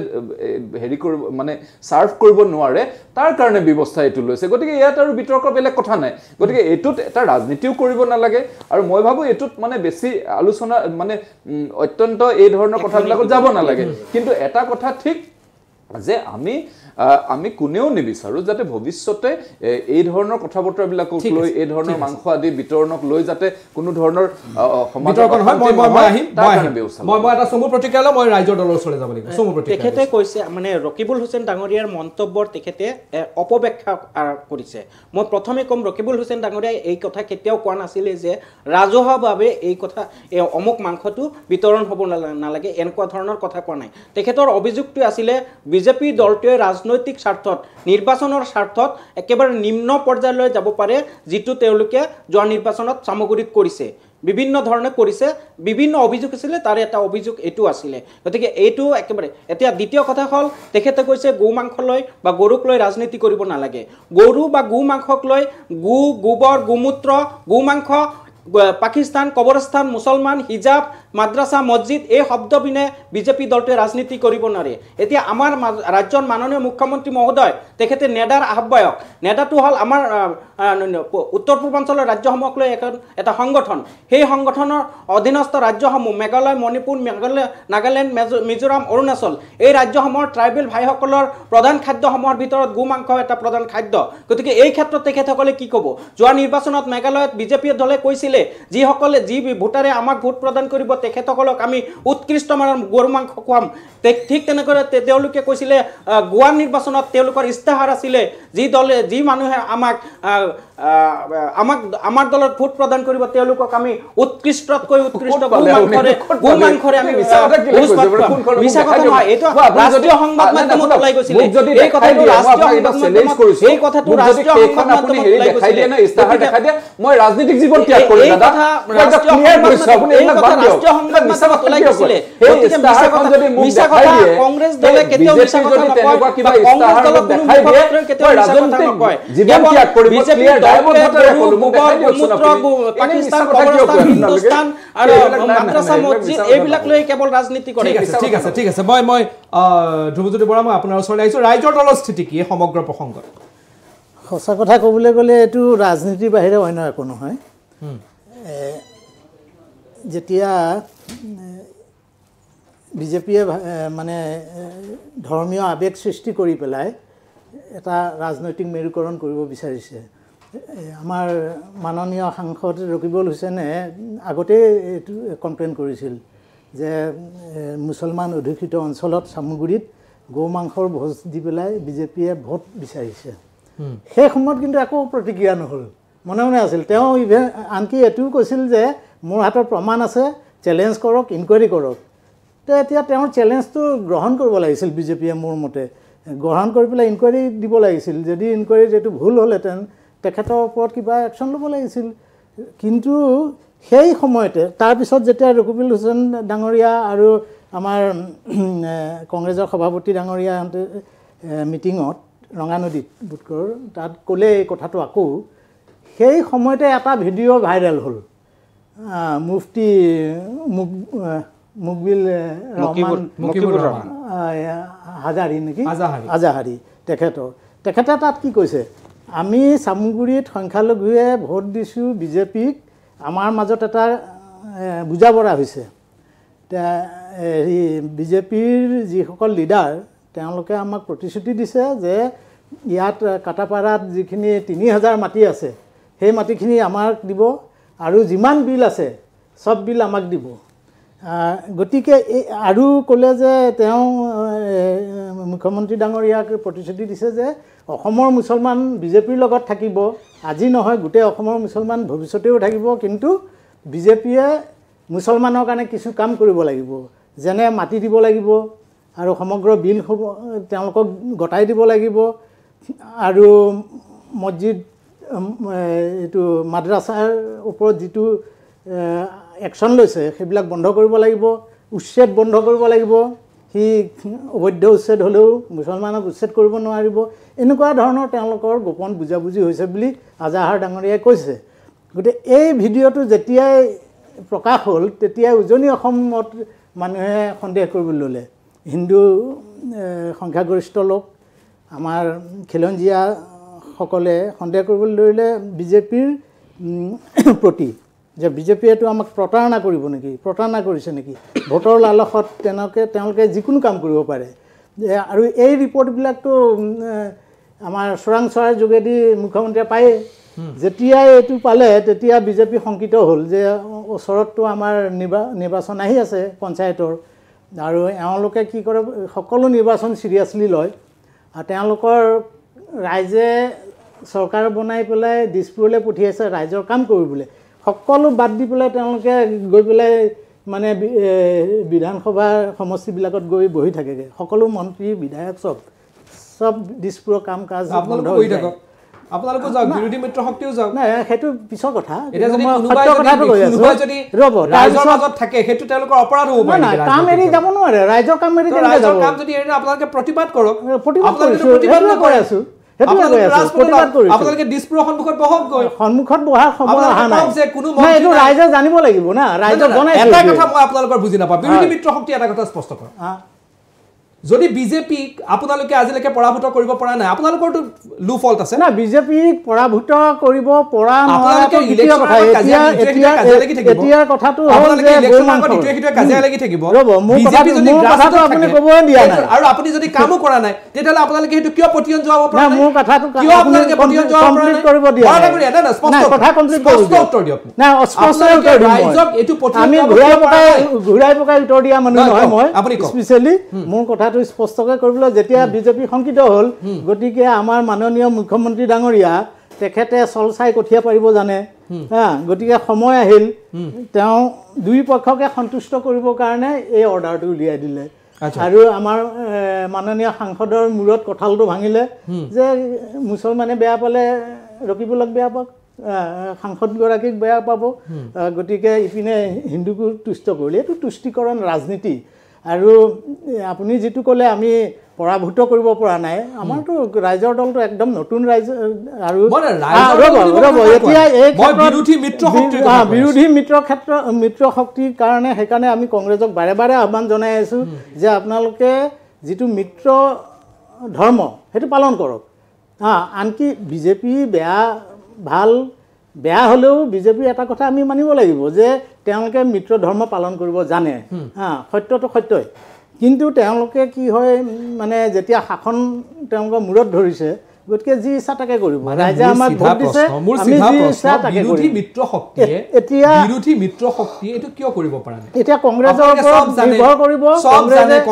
হেৰি কৰিব মানে সাৰ্ভ কৰিব নোৱাৰে তাৰ কাৰণে ব্যৱস্থা এটো লৈছে গতিকে ইয়াত আৰু বিতৰ্ক বেলেগ কথা নাই গতিকে এটোত এটা ৰাজনীতিও কৰিব নালাগে আৰু মই ভাবো এটোত মানে বেছি আলোচনা মানে অত্যন্ত এই ধৰণৰ কথাবিলাকত যাব নালাগে কিন্তু এটা কথা ঠিক যে আমি কোনেও নিবিচাৰো যাতে ভৱিষ্যতে এই ধৰণৰ কথা বতৰাবিলাকক লৈ এই ধৰণৰ মাংস আদি বিতৰণক লৈ যাতে কোনো ধৰণৰ বিতৰ্কন হয় মই এটা সমু প্ৰতিক্ৰিয়া মই ৰাইজৰ দলৰ ওচৰলৈ যাব লাগিব সমু প্ৰতিক্ৰিয়া তেখেতে কৈছে মানে ৰকিবুল হুছেইন ডাঙৰীয়াৰ মন্তব্যৰ তেখেতে অপব্যাখ্যা কৰিছে মই প্ৰথমে কম ৰকিবুল হুছেইন ডাঙৰীয়াই এই কথা কেতিয়াও কোৱা নাছিলে যে ৰাজহুৱাভাৱে এই কথা অমুক মাংসটো বিতৰণ হ'ব নালাগে এনেকুৱা ধৰণৰ কথা কোৱা নাই তেখেতৰ অভিযোগটো আছিলে বিজেপি দলটোৱে ৰাজনৈতিক স্বাৰ্থত নিৰ্বাচনৰ স্বাৰ্থত একেবাৰে নিম্ন পৰ্যায়লৈ যাব পাৰে যেটো তেওঁলোকে যোৱা নিৰ্বাচনত সামগ্ৰীত কৰিছে বিভিন্ন ধৰণে কৰিছে বিভিন্ন অভিযোগ আছিল তাৰ এটা অভিযোগ এটো আছিল গতিকে এইটো একেবাৰে এতিয়া দ্বিতীয় কথা হ'ল তেখেতে কৈছে গো মাংস লৈ বা গৰুক লৈ ৰাজনীতি কৰিব নালাগে গৰু বা গো মাংসক লৈ গোবৰ গোমূত্ৰ গো মাংস পাকিস্তান কবৰস্থান মুছলমান হিজাব মাদ্ৰাসা মছজিদ এই শব্দ বিনে বিজেপি দলটোৱে ৰাজনীতি কৰিব নোৱাৰে এতিয়া আমাৰ ৰাজ্যৰ মাননীয় মুখ্যমন্ত্ৰী মহোদয় তেখেতে নেডাৰ আহ্বায়ক নেডাটো হ'ল আমাৰ উত্তৰ পূৰ্বাঞ্চলৰ ৰাজ্যসমূহক লৈ এটা সংগঠন সেই সংগঠনৰ অধীনস্থ ৰাজ্যসমূহ মেঘালয় মণিপুৰ নাগালেণ্ড মিজোৰাম অৰুণাচল এই ৰাজ্যসমূহৰ ট্ৰাইবেল ভাইসকলৰ প্ৰধান খাদ্যসমূহৰ ভিতৰত গো মাংস এটা প্ৰধান খাদ্য গতিকে এই ক্ষেত্ৰত তেখেতসকলে কি ক'ব যোৱা নিৰ্বাচনত মেঘালয়ত বিজেপি দলে কৈছিলে যিসকলে যি ভোটাৰে আমাক ভোট প্ৰদান কৰিব তেখেতসকলক আমি উৎকৃষ্ট মানৰ গৰু মাংস খুৱাম ঠিক তেনেকৈ তেওঁলোকে কৈছিলে গোৱা নিৰ্বাচনত তেওঁলোকৰ ইস্তাহাৰ আছিলে যি মানুহে আমাৰ দলত ভোট প্ৰদান কৰিব তেওঁলোকক আমি উৎকৃষ্টতকৈ উৎকৃষ্ট গো মাংসৰে আমি মিছা কথা নহয় এইটো ৰাষ্ট্ৰীয় সংবাদ মাধ্যমত ওলাই গৈছিলে এই কথাটো ৰাষ্ট্ৰীয় সংবাদ মাধ্যমত ওলাই গৈছিলে ইস্তাহাৰ দেখা দিয়া মই ৰাজনৈতিক জীৱন ত্যাগ কৰিম দাদা কংগ্ৰেছ দলে কেতিয়াও মিছা কথা নকয় কংগ্ৰেছ দলে দেখাই দিয়ে কেতিয়াও ৰাজনৈতিক জীৱন ত্যাগ কৰিব ক্লিয়াৰ দায়বদ্ধতাৰে কলো পাকিস্তান কবৰস্থান হিন্দুস্তান আৰু মাদ্ৰাসা মছজিদ এইবিলাক লৈ কেৱল ৰাজনীতি কৰে ঠিক আছে মই ধ্ৰুৱজ্যোতি বৰা মই আপোনাৰ ওচৰলৈ আহিছো ৰাইজৰ দলৰ স্থিতি কি সমগ্ৰ প্ৰসংগত সঁচা কথা ক'বলৈ গ'লে এইটো ৰাজনীতিৰ বাহিৰে অন্য একো নহয় যেতিয়া বিজেপিয়ে মানে ধৰ্মীয় আবেগ সৃষ্টি কৰি পেলাই এটা ৰাজনৈতিক মেৰুকৰণ কৰিব বিচাৰিছে আমাৰ মাননীয় সাংসদ ৰকিবুল হুছেইনে আগতে এইটো কমপ্লেইন কৰিছিল যে মুছলমান অধ্যুষিত অঞ্চলত সামগ্ৰীত গো মাংসৰ ভোজ দি পেলাই বিজেপিয়ে ভোট বিচাৰিছে সেই সময়ত কিন্তু একো প্ৰতিক্ৰিয়া নহ'ল মনে মনে আছিল তেওঁ আনকি এইটোও কৈছিল যে মোৰ হাতত প্ৰমাণ আছে চ্যালেঞ্জ কৰক ইনকুৱাৰী কৰক তো এতিয়া তেওঁৰ চ্যালেঞ্জটো গ্ৰহণ কৰিব লাগিছিল বিজেপিয়ে মোৰ মতে গ্ৰহণ কৰি পেলাই ইনকুৱাৰী দিব লাগিছিল যদি ইনকুৱাৰী যেটো ভুল হ'লহেঁতেন তেখেতৰ ওপৰত কিবা একশ্যন ল'ব লাগিছিল কিন্তু সেই সময়তে তাৰপিছত যেতিয়া ৰকিবুল হুছেইন ডাঙৰীয়া আৰু আমাৰ কংগ্ৰেছৰ সভাপতি ডাঙৰীয়াহঁতে মিটিঙত ৰঙানদীত বুটকৰ তাত ক'লে এই কথাটো আকৌ সেই সময়তে এটা ভিডিঅ' ভাইৰেল হ'ল মুফতি মুকবিল ৰহমান হাজাৰী নেকি আজাহাৰী তেখেতে তাত কি কৈছে আমি চামগুৰিত সংখ্যালঘুৱে ভোট দিছোঁ বিজেপিক আমাৰ মাজত এটা বুজাবৰা হৈছে হেৰি বিজেপিৰ যিসকল লিডাৰ তেওঁলোকে আমাক প্ৰতিশ্ৰুতি দিছে যে ইয়াত কাটাপাৰাত যিখিনি 3000 মাটি আছে সেই মাটিখিনি আমাক দিব আৰু যিমান বিল আছে সব বিল আমাক দিব গতিকে আৰু ক'লে যে তেওঁ মুখ্যমন্ত্ৰী ডাঙৰীয়াক প্ৰতিশ্ৰুতি দিছে যে অসমৰ মুছলমান বিজেপিৰ লগত থাকিব আজি নহয় গোটেই অসমৰ মুছলমান ভৱিষ্যতেও থাকিব কিন্তু বিজেপিয়ে মুছলমানৰ কাৰণে কিছু কাম কৰিব লাগিব যেনে মাটি দিব লাগিব আৰু সমগ্ৰ বিল তেওঁলোকক গটাই দিব লাগিব আৰু মছজিদ এইটো মাদ্ৰাছাৰ ওপৰত যিটো একশ্যন লৈছে সেইবিলাক বন্ধ কৰিব লাগিব উচ্ছেদ বন্ধ কৰিব লাগিব সি অবৈধ উচ্ছেদ হ'লেও মুছলমানক উচ্ছেদ কৰিব নোৱাৰিব এনেকুৱা ধৰণৰ তেওঁলোকৰ গোপন বুজাবুজি হৈছে বুলি আজাহাৰ ডাঙৰীয়াই কৈছে গতিকে এই ভিডিঅ'টো যেতিয়াই প্ৰকাশ হ'ল তেতিয়াই উজনি অসমত মানুহে সন্দেহ কৰিবলৈ ল'লে হিন্দু সংখ্যাগৰিষ্ঠ লোক আমাৰ খিলঞ্জীয়াসকলে সন্দেহ কৰিবলৈ ধৰিলে বিজেপিৰ প্ৰতি যে বিজেপিয়েতো আমাক প্ৰতাৰণা কৰিব নেকি প্ৰতাৰণা কৰিছে নেকি ভোটৰ লালসত তেওঁলোকে যিকোনো কাম কৰিব পাৰে আৰু এই ৰিপৰ্টবিলাকতো আমাৰ চোৰাংচোৱাৰ যোগেদি মুখ্যমন্ত্ৰীয়ে পায়ে যেতিয়াই এইটো পালে তেতিয়া বিজেপি শংকিত হ'ল যে ওচৰততো আমাৰ নিৰ্বাচন আহি আছে পঞ্চায়তৰ আৰু এওঁলোকে কি কৰে সকলো নিৰ্বাচন চিৰিয়াছলি লয় আৰু তেওঁলোকৰ ৰাইজে চৰকাৰ বনাই পেলাই দিছপুৰলৈ পঠিয়াইছে ৰাইজৰ কাম কৰিবলৈ সকলো বাদ দি পেলাই তেওঁলোকে গৈ পেলাই মানে বিধানসভাৰ সমষ্টিবিলাকত গৈ বহি থাকেগৈ সকলো মন্ত্ৰী বিধায়ক চব দিছপুৰৰ কাম কাজ আপোনালোকে যাওক বিৰোধী মিত্ৰ শক্তিও যাওক নাই সেইটো পিছৰ কথা এতিয়া যদি কোনোবাই যদি ৰাইজৰ মাজত থাকে সেইটো তেওঁলোকৰ অপৰাধ হ'ব পাৰে কাম এৰি যাব নোৱাৰে ৰাইজৰ কাম এৰি ৰাইজৰ কাম যদি এৰি আপোনালোকে প্ৰতিবাদ কৰক প্ৰতিবাদ নকৰে আছো আপোনালোকে দিছপুৰৰ সন্মুখত বহক গৈ সন্মুখত বহাৰ সময় অহা নাই এইটো ৰাইজে জানিব লাগিব না ৰাইজক জনাইছে এটা কথা মই আপোনালোকৰ বুজি নাপাওঁ বিৰোধী মিত্ৰ শক্তি এটা কথা স্পষ্ট কৰক যদি বিজেপিক আপোনালোকে আজিলৈকে পৰাভূত কৰিব পৰা নাই আপোনালোকৰতো লো ফল্ট আছে না বিজেপিক পৰাভূত কৰিব পৰা আপোনালোকে ইলেকশ্যনৰ এতিয়াৰ কথাটো হ'ল যে কাজিয়া লাগি থাকিব বিজেপি যদি আপুনি ক'ব দিয়া নাই আৰু আপুনি যদি কামো কৰা নাই তেতিয়াহ'লে আপোনালোকে সেইটো কিয় পতিয়ন যোৱাব পৰা নাই মোৰ কথাটো কিয় আপোনালোকে পতিয়ন যোৱাব পৰা নাই কৰিব দিয়া নাই কথা কমপ্লিট কৰিব উত্তৰ দিয়ক না স্পষ্ট উত্তৰ দিম ৰাইজক এইটো পতিয়ন আমি ঘূৰাই পকাই উত্তৰ দিয়া মানুহ নহয় মই স্পেচিয়েলি মোৰ কথাটো স্পষ্টকৈ কৰিবলৈ যেতিয়া বিজেপি শংকিত হ'ল গতিকে আমাৰ মাননীয় মুখ্যমন্ত্ৰী ডাঙৰীয়া তেখেতে চলচাই কঠিয়া পাৰিব জানে গতিকে সময় আহিল তেওঁ দুই পক্ষকে সন্তুষ্ট কৰিবৰ কাৰণে এই অৰ্ডাৰটো উলিয়াই দিলে আৰু আমাৰ মাননীয় সাংসদৰ মূৰত কঁঠালটো ভাঙিলে যে মুছলমানে বেয়া পালে ৰকিবুলক বেয়া পাওক সাংসদগৰাকীক বেয়া পাব গতিকে ইপিনে হিন্দুকো তুষ্ট কৰিলে এইটো তুষ্টিকৰণ ৰাজনীতি আৰু আপুনি যিটো ক'লে আমি পৰাভূত কৰিব পৰা নাই আমাৰতো ৰাইজৰ দলটো একদম নতুন ৰাইজ আৰু এতিয়া এই বিৰোধী মিত্ৰ শক্তিৰ কাৰণে সেইকাৰণে আমি কংগ্ৰেছক বাৰে বাৰে আহ্বান জনাই আছোঁ যে আপোনালোকে যিটো মিত্ৰ ধৰ্ম সেইটো পালন কৰক আনকি বিজেপি বেয়া হ'লেও বিজেপিৰ এটা কথা আমি মানিব লাগিব যে তেওঁলোকে মিত্ৰ ধৰ্ম পালন কৰিব জানে সত্যটো সত্যই কিন্তু তেওঁলোকে কি হয় মানে যেতিয়া শাসন তেওঁলোকৰ মূৰত ধৰিছে গতিকে যি ইচ্ছা তাকে কৰিব ৰাইজে আমাক ভোট দিছে আমি যি ইচ্ছা তাকে কৰিম এতিয়া বিৰোধী মিত্ৰ শক্তি এইটো কিয় কৰিব পৰা নাই এতিয়া কংগ্ৰেছৰ ওপৰত নিৰ্ভৰ কৰিব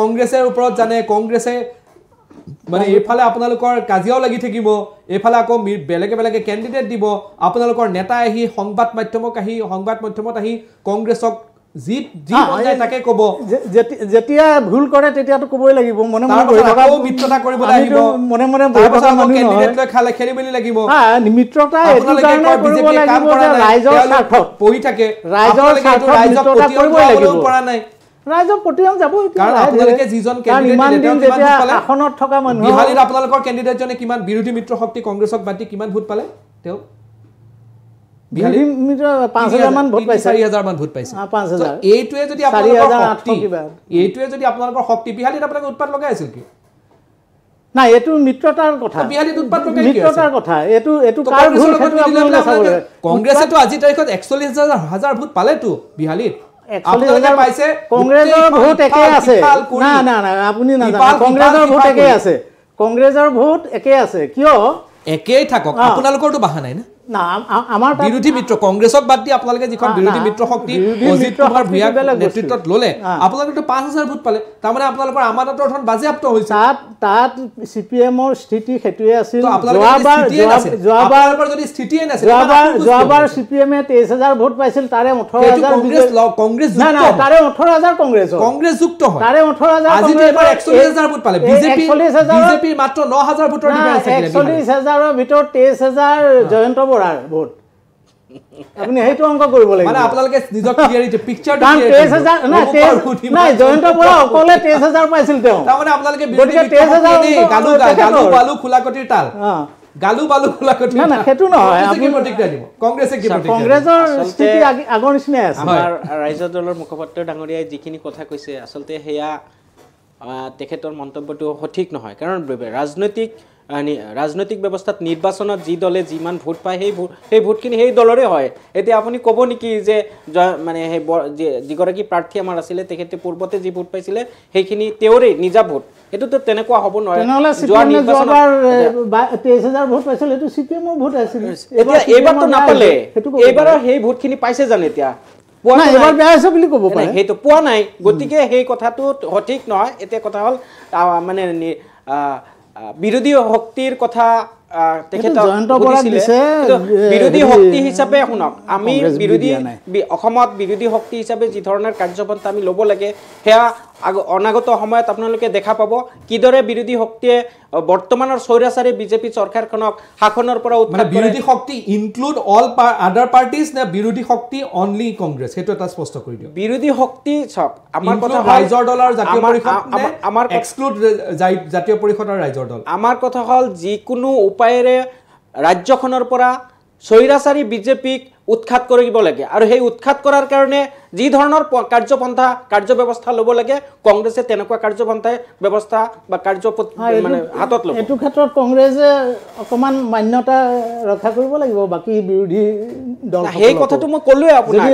কংগ্ৰেছৰ ওপৰত জানে কংগ্ৰেছে মানে এইফালে আপোনালোকৰ কাজিয়াও লাগি থাকিব এইফালে আকৌ বেলেগে কেণ্ডিডেট দিব আপোনালোকৰ নেতা আহি সংবাদ মাধ্যমত আহি কংগ্ৰেছক যি মন যায় তাকে ক'ব যেতিয়া ভুল কৰে তেতিয়াতো ক'বই লাগিব মনে মনে মিত্ৰতা কৰিবলৈ আহিব মনে মনে কেণ্ডিডেট লৈ খালে খেলি মেলি লাগিব মিত্ৰতা এইটো কাৰণে কৰিব লাগিব যে ৰাইজৰ স্বাৰ্থত পঢ়ি থাকে ৰাইজৰ স্বাৰ্থত মিত্ৰতা কৰিবই লাগিব পৰা নাই ৰাইজৰ প্ৰতিয়ন যাব কাৰণ আপোনালোকে যিজন কেণ্ডিডেট আসনত থকা মানুহ বিহালীত আপোনালোকৰ কেণ্ডিডেটজনে কিমান বিৰোধী মিত্ৰ শক্তি কংগ্ৰেছক বাদ দি কিমান ভোট পালে তেওঁ বিহালী মিত্ৰ 5000 মান ভোট পাইছে 4000 মান ভোট পাইছে 5000 এইটোৱে যদি আপোনালোকৰ শক্তি বিহালীত আপোনালোকে উৎপাত লগাই আছিল কি না এইটো মিত্ৰতাৰ কথা বিহালীত উৎপাত লগাই মিত্ৰতাৰ কথা এইটো কাৰ ভুল সেইটো আপোনালোকে চাব লাগে কংগ্ৰেছেতো আজি তাৰিখত 41000 ভোট পালেতো বিহালীত 41000 পাইছে কংগ্ৰেছৰ ভোট একে আছে না আপুনি নাজানে কংগ্ৰেছৰ ভোট একে আছে কংগ্ৰেছৰ ভোট একে আছে কিয় একেই থাকক আপোনালোকৰটো বাহা নাই না না আমাৰ বিৰোধী মিত্ৰ কংগ্ৰেছক বাদ দি আপোনালোকে যিখন বিৰোধী মিত্ৰ শক্তি অজিত কুমাৰ ভূঞা নেতৃত্বত ললে আপোনালোকে 5000 ভোট পালে তাৰমানে আপোনালোকৰ আমানতৰ ধন বাজেয়াপ্ত হৈছে তাত সিপিএমৰ স্থিতি হেতুৱে আছিল যোৱাবাৰ যদি স্থিতিয়ে নাছিল যোৱাবাৰ সিপিএমে 23000 ভোট পাইছিল তাৰে 18000 কংগ্ৰেছ না তাৰে 18000 কংগ্ৰেছ যুক্ত হয় তাৰে 18000 আজি এবাৰ 41000 ভোট পালে বিজেপি মাত্ৰ 9000 ভোটৰ ডিফাৰেন্স থাকিলে 41000ৰ ভিতৰত 23000 জয়ন্ত বৰাৰ ভোট আপুনি হেতু অংক কৰিব লাগিব মানে আপোনালোকে নিজৰ ক্লিয়াৰিটি পিকচাৰ কাৰণ 23000 না জয়ন্ত বৰা অকলে 23000 পাইছিল তেওঁ তাৰমানে আপোনালোকে বিৰোধী 23000 গালু বালু খোলাকটিৰ তাল গালু বালু খোলাকটিৰ না হেতু নহয় আপুনি প্ৰতিক্ৰিয়া দিব কংগ্ৰেছে কি প্ৰতিক্ৰিয়া কংগ্ৰেছৰ স্থিতি আগৰ নিচিনাই আছে আমাৰ ৰাইজ দলৰ মুখপাত্ৰ ডাঙৰীয়াই যিখিনি কথা কৈছে আচলতে হেয়া তেখেতৰ মন্তব্যটো সঠিক নহয় কাৰণ ৰাজনৈতিক ব্যৱস্থাত নিৰ্বাচনত যি দলে যিমান ভোট পায় সেই ভোটখিনি সেই দলৰে হয় এতিয়া আপুনি ক'ব নেকি যে মানে সেই যিগৰাকী প্ৰাৰ্থী আমাৰ আছিলে তেখেতে পূৰ্বতে যি ভোট পাইছিলে সেইখিনি তেওঁৰে নিজা ভোট এইটোতো তেনেকুৱা হ'ব নোৱাৰে যোৱাবাৰ 23000 ভোট পাইছিল এইটো সিপিএমৰ ভোট আছিল এতিয়া এইবাৰতো নাপালে এইবাৰৰ সেই ভোটখিনি পাইছে জানো এতিয়া এবাৰ বেয়া হৈছে বুলি ক'ব পাৰে সেইটো পোৱা নাই গতিকে সেই কথাটো সঠিক নহয় এতিয়া কথা হ'ল মানে বিৰোধী শক্তিৰ কথা বিৰোধী শক্তি হিচাপে শুনক আমি অসমত বিৰোধী শক্তি হিচাপে যি ধৰণৰ কাৰ্যপন্থা আমি ল'ব লাগে সেয়া অনাগত সময়ত আপোনালোকে দেখা পাব কিদৰে বিৰোধী শক্তিয়ে বৰ্তমানৰ স্বৈৰাচাৰী বিজেপি চৰকাৰখনক শাসনৰ পৰা উৎখাত বিৰোধী শক্তি ইনক্লুড অল আদাৰ পাৰ্টিজ নে বিৰোধী শক্তি অনলি কংগ্ৰেছ সেইটো এটা স্পষ্ট কৰি দিয়ক বিৰোধী শক্তি সব আমাৰ কথা ৰাইজৰ দল আৰু জাতীয় পৰিষদ আমাৰ এক্সক্লুড জাতীয় পৰিষদ আৰু ৰাইজৰ দল আমাৰ কথা হ'ল যিকোনো উপায়েৰে ৰাজ্যখনৰ পৰা স্বৈৰাচাৰী বিজেপিক উৎখাত কৰিব লাগে আৰু সেই উৎখাত কৰাৰ কাৰণে যি ধৰণৰ কাৰ্যপন্থা কাৰ্যব্যৱস্থা ল'ব লাগে কংগ্ৰেছে তেনেকুৱা কাৰ্যপন্থা ব্যৱস্থা বা মানে হাতত ল'ব এইটো ক্ষেত্ৰত কংগ্ৰেছে অকমান মান্যতা ৰক্ষা কৰিব লাগিব বাকি বিৰোধী দল সেই কথাটো মই ক'লোৱে আপোনাক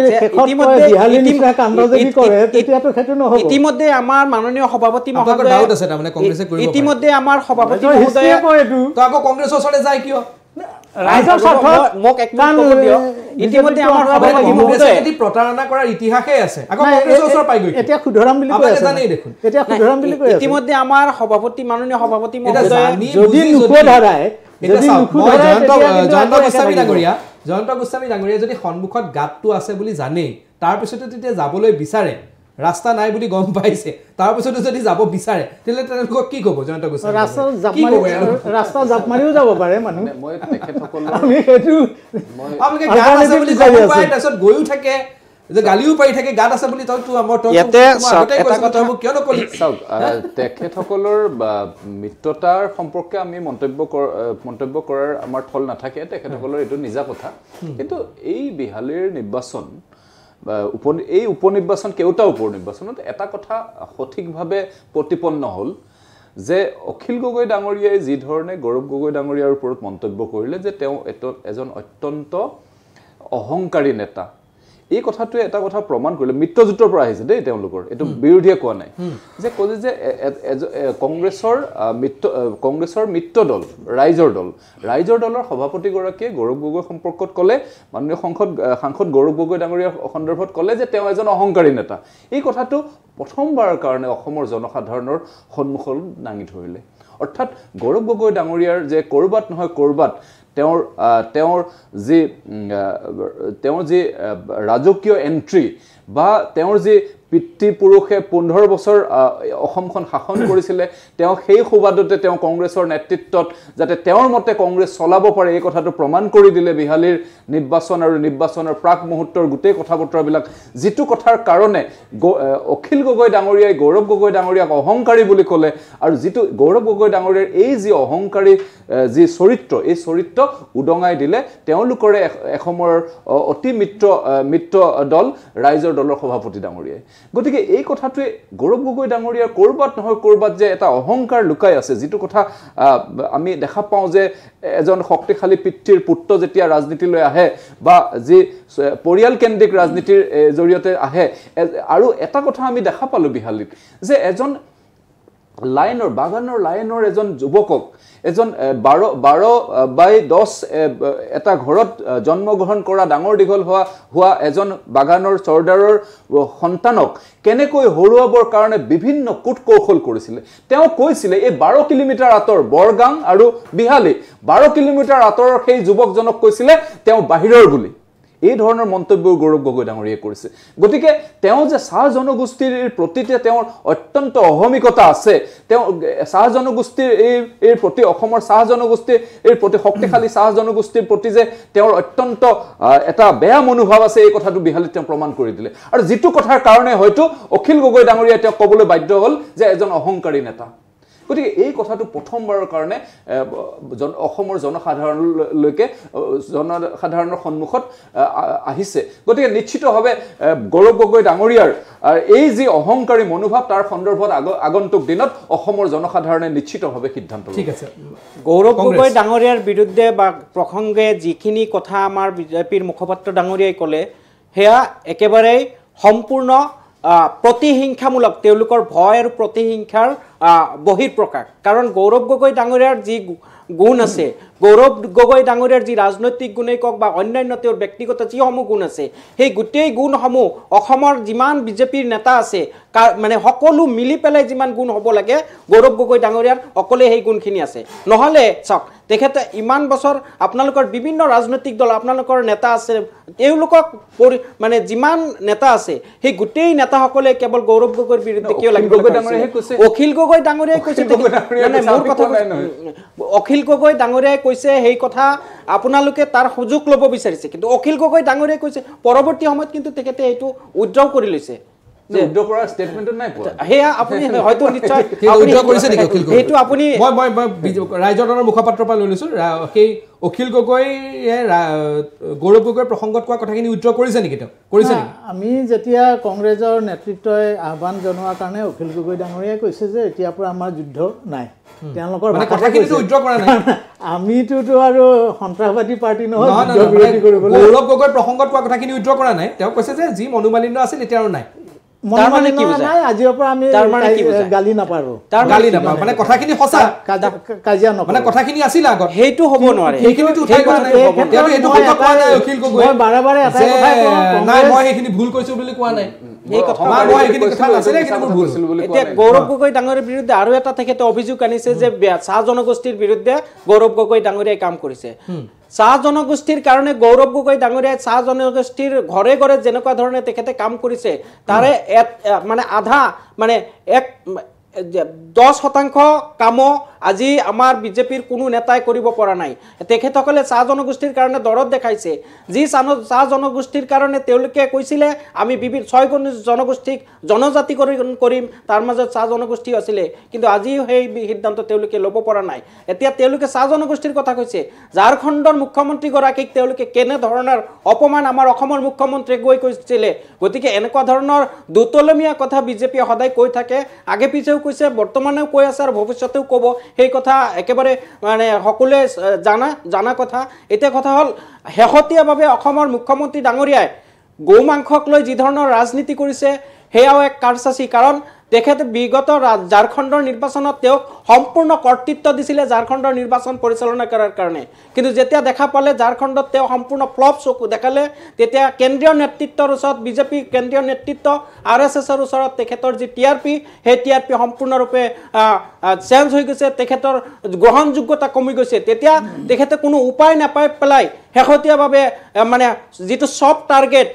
ইতিমধ্যে আমাৰ মাননীয় সভাপতি মহোদয় ইতিমধ্যে আমাৰ সভাপতি মহোদয়ে তো আকৌ কংগ্ৰেছৰ ওচৰলৈ যায় কিয় ৰাইজৰ স্বাৰ্থত মোক একদম ক'ব দিয়ক ইতিমধ্যে আমাৰ সভাপতি মহোদয়ে যদি প্ৰতাৰণা কৰাৰ ইতিহাসে আছে আকৌ কংগ্ৰেছৰ ওচৰ পাই গৈ এতিয়া খুধৰাম বুলি কৈ আছে জানেই দেখোন এতিয়া খুধৰাম বুলি কৈ আছে ইতিমধ্যে আমাৰ সভাপতি মাননীয় সভাপতি মহোদয়ে যদি নুখোধৰাই জয়ন্ত গোস্বামী ডাঙৰীয়া যদি সন্মুখত গাঁতটো আছে বুলি জানেই তাৰপিছতে তেতিয়া যাবলৈ বিচাৰে ৰাস্তা নাই বুলি গম পাইছে তাৰপিছতে যদি যাব বিচাৰে তেলে তেওঁলোকক কি ক'ব জয়ন্ত গোস্বামী ৰাস্তা জাপ মাৰিও যাব পাৰে মানুহ মই তেখেতসকলৰ আমি সেইটো আপোনালোকে গাঁত আছে বুলি গম পায় তাৰপিছত গৈও থাকে যে গালিও পাই থাকে গাঁত আছে বুলি তেখেতসকলৰ মিত্ৰতাৰ সম্পৰ্কে আমি মন্তব্য কৰাৰ আমাৰ থল নাথাকে তেখেতসকলৰ এইটো নিজা কথা কিন্তু এই বিহালীৰ নিৰ্বাচন এই উপনিৰ্বাচন কেউটা উপনিৰ্বাচনত এটা কথা সঠিকভাৱে প্ৰতিপন্ন হ'ল যে অখিল গগৈ ডাঙৰীয়াই যি ধৰণে গৌৰৱ গগৈ ডাঙৰীয়াৰ ওপৰত মন্তব্য কৰিলে যে তেওঁ এজন অত্যন্ত অহংকাৰী নেতা এই কথাটোৱে এটা কথা প্ৰমাণ কৰিলে মিত্ৰজোঁটৰ পৰা আহিছে দেই তেওঁলোকৰ এইটো বিৰোধীয়ে কোৱা নাই যে ক'লে যে কংগ্ৰেছৰ মিত্ৰ দল ৰাইজৰ দলৰ সভাপতিগৰাকীয়ে গৌৰৱ গগৈ সম্পৰ্কত ক'লে মাননীয় সাংসদ গৌৰৱ গগৈ ডাঙৰীয়াৰ সন্দৰ্ভত ক'লে যে তেওঁ এজন অহংকাৰী নেতা এই কথাটো প্ৰথমবাৰৰ কাৰণে অসমৰ জনসাধাৰণৰ সন্মুখত দাঙি ধৰিলে অৰ্থাৎ গৌৰৱ গগৈ ডাঙৰীয়াৰ যে ক'ৰবাত নহয় ক'ৰবাত তেওঁৰ যি ৰাজকীয় এন্ট্ৰি বা তেওঁৰ যি পিতৃপুৰুষে 15 বছৰ অসমখন শাসন কৰিছিলে তেওঁ সেই সুবাদতে তেওঁ কংগ্ৰেছৰ নেতৃত্বত যাতে তেওঁৰ মতে কংগ্ৰেছ চলাব পাৰে এই কথাটো প্ৰমাণ কৰি দিলে বিহালীৰ নিৰ্বাচন আৰু নিৰ্বাচনৰ প্ৰাক মুহূৰ্তৰ গোটেই কথা বতৰাবিলাক যিটো কথাৰ কাৰণে অখিল গগৈ ডাঙৰীয়াই গৌৰৱ গগৈ ডাঙৰীয়াক অহংকাৰী বুলি ক'লে আৰু যিটো গৌৰৱ গগৈ ডাঙৰীয়াৰ এই যি অহংকাৰী যি চৰিত্ৰ এই চৰিত্ৰ উদঙাই দিলে তেওঁলোকৰে এসময়ৰ অতি মিত্ৰ দল ৰাইজৰ দলৰ সভাপতি ডাঙৰীয়াই গতিকে এই কথাটোৱে গৌৰৱ গগৈ ডাঙৰীয়াৰ কৰবাত নহয় কৰবাত যে এটা অহংকাৰ লুকাই আছে যিটো কথা আমি দেখা পাওঁ যে এজন শক্তিশালী পিতৃৰ পুত্ৰ যেতিয়া ৰাজনীতিলৈ আহে বা যি পৰিয়াল কেন্দ্ৰিক ৰাজনীতিৰ জৰিয়তে আহে আৰু এটা কথা আমি দেখা পালো বিহালীত যে এজন বাগানৰ লাইনৰ এজন যুৱকক এজন 12/10 এটা ঘৰত জন্মগ্ৰহণ কৰা ডাঙৰ দীঘল হোৱা এজন বাগানৰ চৰ্দাৰৰ সন্তানক কেনেকৈ হৰুৱাবৰ কাৰণে বিভিন্ন কুট কৌশল কৰিছিলে তেওঁ কৈছিলে এই 12 কিলোমিটাৰ আঁতৰ বৰগাং আৰু বিহালী 12 কিলোমিটাৰ আঁতৰৰ সেই যুৱকজনক কৈছিলে তেওঁ বাহিৰৰ বুলি এই ধৰণৰ মন্তব্য গৌৰৱ গগৈ ডাঙৰীয়াই কৰিছে গতিকে তেওঁ যে চাহ জনগোষ্ঠীৰ প্ৰতিতে তেওঁৰ অত্যন্ত অহমিকতা আছে তেওঁ চাহ জনগোষ্ঠীৰ এই প্ৰতি অসমৰ চাহ জনগোষ্ঠীৰ এই প্ৰতি শক্তিশালী চাহ জনগোষ্ঠীৰ প্ৰতি যে তেওঁৰ অত্যন্ত এটা বেয়া মনোভাৱ আছে এই কথাটো বিহালীত তেওঁ প্ৰমাণ কৰি দিলে আৰু যিটো কথাৰ কাৰণে হয়তো অখিল গগৈ ডাঙৰীয়াই তেওঁ ক'বলৈ বাধ্য হ'ল যে এজন অহংকাৰী নেতা গতিকে এই কথাটো প্ৰথমবাৰৰ কাৰণে অসমৰ জনসাধাৰণলৈকে জনসাধাৰণৰ সন্মুখত আহিছে গতিকে নিশ্চিতভাৱে গৌৰৱ গগৈ ডাঙৰীয়াৰ এই যি অহংকাৰী মনোভাৱ তাৰ সন্দৰ্ভত আগন্তুক দিনত অসমৰ জনসাধাৰণে নিশ্চিতভাৱে সিদ্ধান্ত ল'ব ঠিক আছে গৌৰৱ গগৈ ডাঙৰীয়াৰ বিৰুদ্ধে বা প্ৰসংগে যিখিনি কথা আমাৰ বিজেপিৰ মুখপাত্ৰ ডাঙৰীয়াই ক'লে সেয়া একেবাৰে সম্পূৰ্ণ প্ৰতিহিংসামূলক তেওঁলোকৰ ভয় আৰু প্ৰতিহিংসাৰ বহিঃপ্ৰকাশ কাৰণ গৌৰৱ গগৈ ডাঙৰীয়াৰ যি গুণ আছে গৌৰৱ গগৈ ডাঙৰীয়াৰ যি ৰাজনৈতিক গুণেই কওক বা অন্যান্য তেওঁৰ ব্যক্তিগত যিসমূহ গুণ আছে সেই গোটেই গুণসমূহ অসমৰ যিমান বিজেপিৰ নেতা আছে মানে সকলো মিলি পেলাই যিমান গুণ হ'ব লাগে গৌৰৱ গগৈ ডাঙৰীয়াৰ অকলে সেই গুণখিনি আছে নহ'লে চাওক তেখেতে ইমান বছৰ আপোনালোকৰ বিভিন্ন ৰাজনৈতিক দল আপোনালোকৰ নেতা আছে তেওঁলোকক মানে যিমান নেতা আছে সেই গোটেই নেতাসকলে কেৱল গৌৰৱ গগৈৰ বিৰুদ্ধে কিয় লাগিব অখিল গগৈ ডাঙৰীয়াই কৈছে মানে মোৰ কথা অখিল গগৈ ডাঙৰীয়াই কৈছে সেই কথা আপোনালোকে তাৰ সুযোগ ল'ব বিচাৰিছে কিন্তু অখিল গগৈ ডাঙৰীয়াই কৈছে পৰৱৰ্তী সময়ত কিন্তু তেখেতে এইটো উইথড্ৰ কৰি লৈছে ৰাইজৰ দলৰ মুখপাত্ৰৰ পৰা লৈ লৈছো সেই অখিল গগৈয়ে গৌৰৱ গগৈৰ প্ৰসংগত কোৱা কথাখিনি উইথড্ৰ কৰিছে নেকি তেওঁ কৰিছে নেকি আমি যেতিয়া কংগ্ৰেছৰ নেতৃত্বই আহ্বান জনোৱাৰ কাৰণে অখিল গগৈ ডাঙৰীয়াই কৈছে যে এতিয়াৰ পৰা আমাৰ যুদ্ধ নাই তেওঁলোকৰ কথাখিনিতো উইথড্ৰ কৰা নাই আমিতো আৰু সন্ত্ৰাসবাদী পাৰ্টি নহয় গৌৰৱ গগৈৰ প্ৰসংগত কোৱা কথাখিনি উইথড্ৰ কৰা নাই তেওঁ কৈছে যে যি মনোমালিন্য আছিল এতিয়া আৰু নাই আজিৰ পৰা আমি গালি নাপাৰো মানে কথাখিনি সঁচা কাজিয়া নকৰো মানে কথাখিনি আছিল আগত সেইটো হ'ব নোৱাৰে সেইখিনিতো উঠাই কোৱা নাই এইটো কথা কোৱা নাই অখিল গগৈ বাৰে বাৰে এটাই কথা নাই মই সেইখিনি ভুল কৈছো বুলি কোৱা নাই এই কথা মই সেইখিনি কথা নাছিলে কিন্তু ভুল আছিল বুলি কোৱা নাই এতিয়া গৌৰৱ গগৈ ডাঙৰীয়াৰ বিৰুদ্ধে আৰু এটা তেখেতে অভিযোগ আনিছে যে চাহ জনগোষ্ঠীৰ বিৰুদ্ধে গৌৰৱ গগৈ ডাঙৰীয়াই কাম কৰিছে চাহ জনগোষ্ঠীৰ কাৰণে গৌৰৱ গগৈ ডাঙৰীয়াই চাহ জনগোষ্ঠীৰ ঘৰে ঘৰে যেনেকুৱা ধৰণে তেখেতে কাম কৰিছে তাৰে মানে আধা মানে 10% কামো আজি আমাৰ বিজেপিৰ কোনো নেতাই কৰিব পৰা নাই তেখেতসকলে চাহ জনগোষ্ঠীৰ কাৰণে দৰদ দেখাইছে যি চাহ জনগোষ্ঠীৰ কাৰণে তেওঁলোকে কৈছিলে আমি 6 জনগোষ্ঠীক জনজাতিকৰণ কৰিম তাৰ মাজত চাহ জনগোষ্ঠী আছিলে কিন্তু আজি সেই সিদ্ধান্ত তেওঁলোকে ল'ব পৰা নাই এতিয়া তেওঁলোকে চাহ জনগোষ্ঠীৰ কথা কৈছে ঝাৰখণ্ডৰ মুখ্যমন্ত্ৰীগৰাকীক তেওঁলোকে কেনে ধৰণৰ অপমান আমাৰ অসমৰ মুখ্যমন্ত্ৰীয়ে কৈছিলে গতিকে এনেকুৱা ধৰণৰ দুতলমীয়া কথা বিজেপিয়ে সদায় কৈ থাকে আগে পিছেও কৈছে বৰ্তমানেও কৈ আছে আৰু ভৱিষ্যতেও ক'ব সেই কথা একেবাৰে মানে সকলোৱে জানা কথা এতিয়া কথা হ'ল শেহতীয়াভাৱে অসমৰ মুখ্যমন্ত্ৰী ডাঙৰীয়াই গৌ মাংসক লৈ যি ধৰণৰ ৰাজনীতি কৰিছে সেয়াও এক কাৰচাচি কাৰণ তেখেতে বিগত ঝাৰখণ্ডৰ নিৰ্বাচনত তেওঁক সম্পূৰ্ণ কৰ্তৃত্ব দিছিলে ঝাৰখণ্ডৰ নিৰ্বাচন পৰিচালনা কৰাৰ কাৰণে কিন্তু যেতিয়া দেখা পালে ঝাৰখণ্ডত তেওঁ সম্পূৰ্ণ ফ্লপ চকু দেখালে তেতিয়া কেন্দ্ৰীয় নেতৃত্বৰ ওচৰত বিজেপি কেন্দ্ৰীয় নেতৃত্ব RSSৰ ওচৰত তেখেতৰ যি TRP সেই TRP সম্পূৰ্ণৰূপে চেঞ্জ হৈ গৈছে তেখেতৰ গ্ৰহণযোগ্যতা কমি গৈছে তেতিয়া তেখেতে কোনো উপায় নাপাই পেলাই শেহতীয়াভাৱে মানে যিটো সফট টাৰ্গেট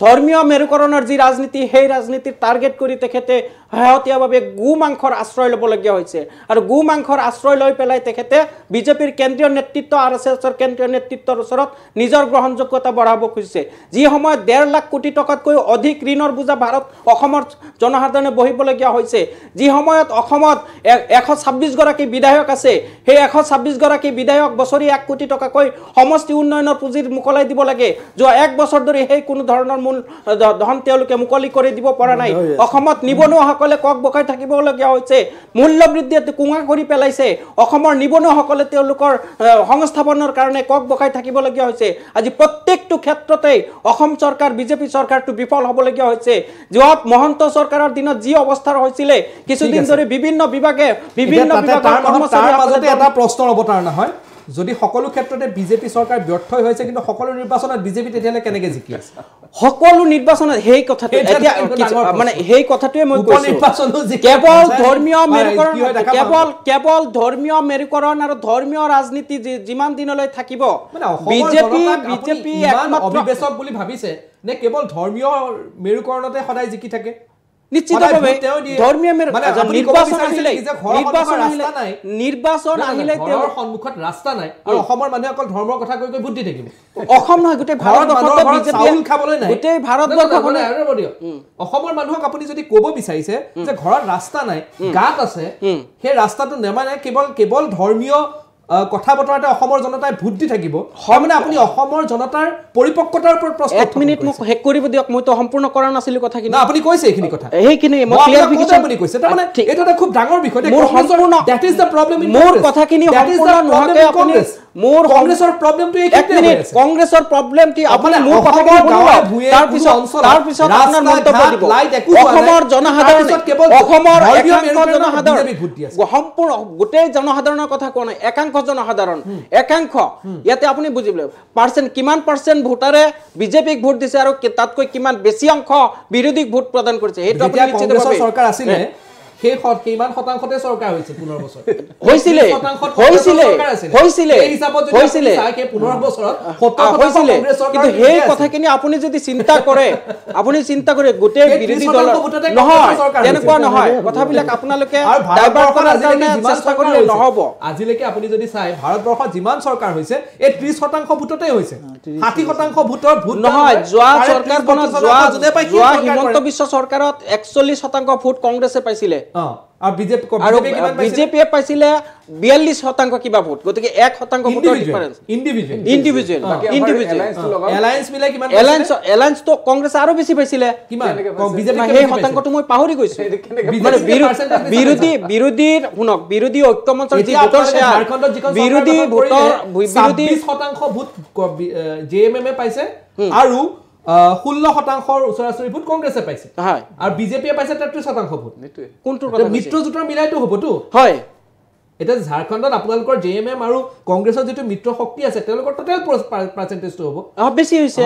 ধৰ্মীয় মেৰুকৰণৰ যি ৰাজনীতি সেই ৰাজনীতিৰ টাৰ্গেট কৰি তেখেতে শেহতীয়াভাৱে গো মাংসৰ আশ্ৰয় ল'বলগীয়া হৈছে আৰু গো মাংসৰ আশ্ৰয় লৈ পেলাই তেখেতে বিজেপিৰ কেন্দ্ৰীয় নেতৃত্ব RSSৰ কেন্দ্ৰীয় নেতৃত্বৰ ওচৰত নিজৰ গ্ৰহণযোগ্যতা বঢ়াব খুজিছে যি সময়ত 1.5 লাখ কোটি টকাতকৈ অধিক ঋণৰ বোজা অসমৰ জনসাধাৰণে বহিবলগীয়া হৈছে যি সময়ত অসমত 126 গৰাকী বিধায়ক আছে সেই 126 গৰাকী বিধায়ক বছৰি 1 কোটি টকাকৈ সমষ্টি উন্নয়নৰ পুঁজিৰ মুকলাই দিব লাগে যোৱা 1 বছৰ ধৰি সেই কোনো ধৰণৰ মূল ধন তেওঁলোকে মুকলি কৰি দিব পৰা নাই অসমত নিবনুৱাসকলে কক বকাই থাকিবলগীয়া হৈছে মূল্য বৃদ্ধিত কুঙা কৰি পেলাইছে অসমৰ নিবনুৱাসকলে তেওঁলোকৰ সংস্থাপনৰ কাৰণে কক বকাই থাকিবলগীয়া হৈছে আজি প্ৰত্যেকটো ক্ষেত্ৰতে অসম চৰকাৰ বিজেপি চৰকাৰটো বিফল হ'বলগীয়া হৈছে যোৱা মহন্ত চৰকাৰৰ দিনত যি অৱস্থাৰ হৈছিলে কিছুদিন ধৰি বিভিন্ন বিভাগৰ কৰ্মচাৰীৰ মাজতে এটা প্ৰশ্নৰ অৱতাৰণা হয় যদি সকলো ক্ষেত্ৰতে বিজেপি চৰকাৰ ব্যৰ্থ হৈছে কিন্তু সকলো নিৰ্বাচনত বিজেপি তেতিয়ালে কেনেকৈ জিকি আছে সকলো নিৰ্বাচনত সেই কথাটো এতিয়া মানে সেই কথাটোৱে মই কৈছো কেৱল ধৰ্মীয় মেৰুকৰণ আৰু ধৰ্মীয় ৰাজনীতি যিমান দিনলৈ থাকিব বিজেপি একমাত্ৰ অবিবেচক বুলি ভাবিছে নে কেৱল ধৰ্মীয় মেৰুকৰণতে সদায় জিকি থাকে নিশ্চিতভাৱে ধৰ্মীয় নিৰ্বাচন আহিলে তেওঁৰ সন্মুখত ৰাস্তা নাই আৰু অসমৰ মানুহে অকল ধৰ্মৰ কথা কৈ কৈ ভোট দি থাকিব অসম নহয় গোটেই ভাৰতবৰ্ষতে বিজেপি খাবলৈ নাই গোটেই ভাৰতবৰ্ষখনে অসমৰ মানুহক আপুনি যদি ক'ব বিচাৰিছে যে ঘৰত ৰাস্তা নাই গাত আছে সেই ৰাস্তাটো নেমানে কেৱল ধৰ্মীয় কথা বতৰাতে অসমৰ জনতাই ভোট দি থাকিব মানে আপুনি অসমৰ জনতাৰ পৰিপক্কতাৰ ওপৰত প্ৰশ্ন 1 মিনিট মোক হেক কৰিব দিয়ক মইতো সম্পূৰ্ণ কৰা নাছিলো কথাখিনি না আপুনি কৈছে এইখিনি কথা এইখিনি মই ক্লিয়াৰিফিকেশন আপুনি কৈছে তাৰ মানে এটা খুব ডাঙৰ বিষয় মোৰ সম্পূৰ্ণ that is the problem in মোৰ কথাখিনি সম্পূৰ্ণ নহকে আপুনি মোৰ কংগ্ৰেছৰ প্ৰবলেমটো এইখিনিতে হৈ আছে কংগ্ৰেছৰ প্ৰবলেমটি আপুনি মোৰ কথাখিনি শুনিব তাৰ পিছত আপোনাৰ মন্তব্য দিব অসমৰ জনসাধাৰণ অসমৰ সম্পূৰ্ণ গোটেই জনসাধাৰণৰ কথা কোৱা নাই একাংশ জনসাধাৰণ একাংশ ইয়াতে আপুনি বুজিব পাৰ্চেন্ট কিমান পাৰ্চেন্ট ভোটাৰে বিজেপিক ভোট দিছে আৰু তাতকৈ কিমান বেছি অংশ বিৰোধীক ভোট প্ৰদান কৰিছে সেইটো আপুনি নিশ্চিতভাৱে চৰকাৰ আছিলে সেই কিমান শতাংশতে চৰকাৰ হৈছে 15 বছৰ হৈছিলে এই হিচাপত যদি চাই 15 বছৰত 70% কংগ্ৰেছ চৰকাৰ কিন্তু সেই কথাখিনি আপুনি যদি চিন্তা কৰে গোটেই বিৰোধী দল নহয় তেনেকুৱা নহয় কথাবিলাক আপোনালোকে ডাইভাৰ্ট কৰাৰ কাৰণে চেষ্টা কৰিলে নহব আজিলৈকে আপুনি যদি চাই ভাৰতবৰ্ষত যিমান চৰকাৰ হৈছে এই 30% ভোটতে হৈছে 60% ভোটৰ ভোট নহয় যোৱা চৰকাৰখনত যোৱা হিমন্ত বিশ্ব চৰকাৰত 41% ভোট কংগ্ৰেছে পাইছিলে আৰু বিজেপিয়ে পাইছিলে 42% কিবা ভোট গতিকে 1% ভোটৰ ডিফাৰেন্স ইন্ডিভিজুৱেল এলায়েন্স মিলাই কিমান এলায়েন্স তো কংগ্ৰেছ আৰু বেছি পাইছিলে কিমান বিজেপি সেই শতাংশটো মই পাহৰি গৈছো মানে বিৰোধীৰ শুনক বিৰোধী ঐক্যমঞ্চৰ যি ভোটৰ শেয়াৰ বিৰোধী 20% ভোট জেএমএম এ পাইছে আৰু 16% ওচৰাচৰি ভোট কংগ্ৰেছে পাইছে আৰু বিজেপিয়ে পাইছে 33% ভোট কোনটোৰ কথা মিত্ৰজোঁটৰ মিলাইতো হ'বতো হয় এটা ঝাৰখণ্ডত আপোনালোকৰ জেএমএম আৰু কংগ্ৰেছৰ যেটো মিত্ৰ শক্তি আছে তেওঁলোকৰ টোটাল পাৰ্চেন্টেজটো হ'ব বেছি হৈছে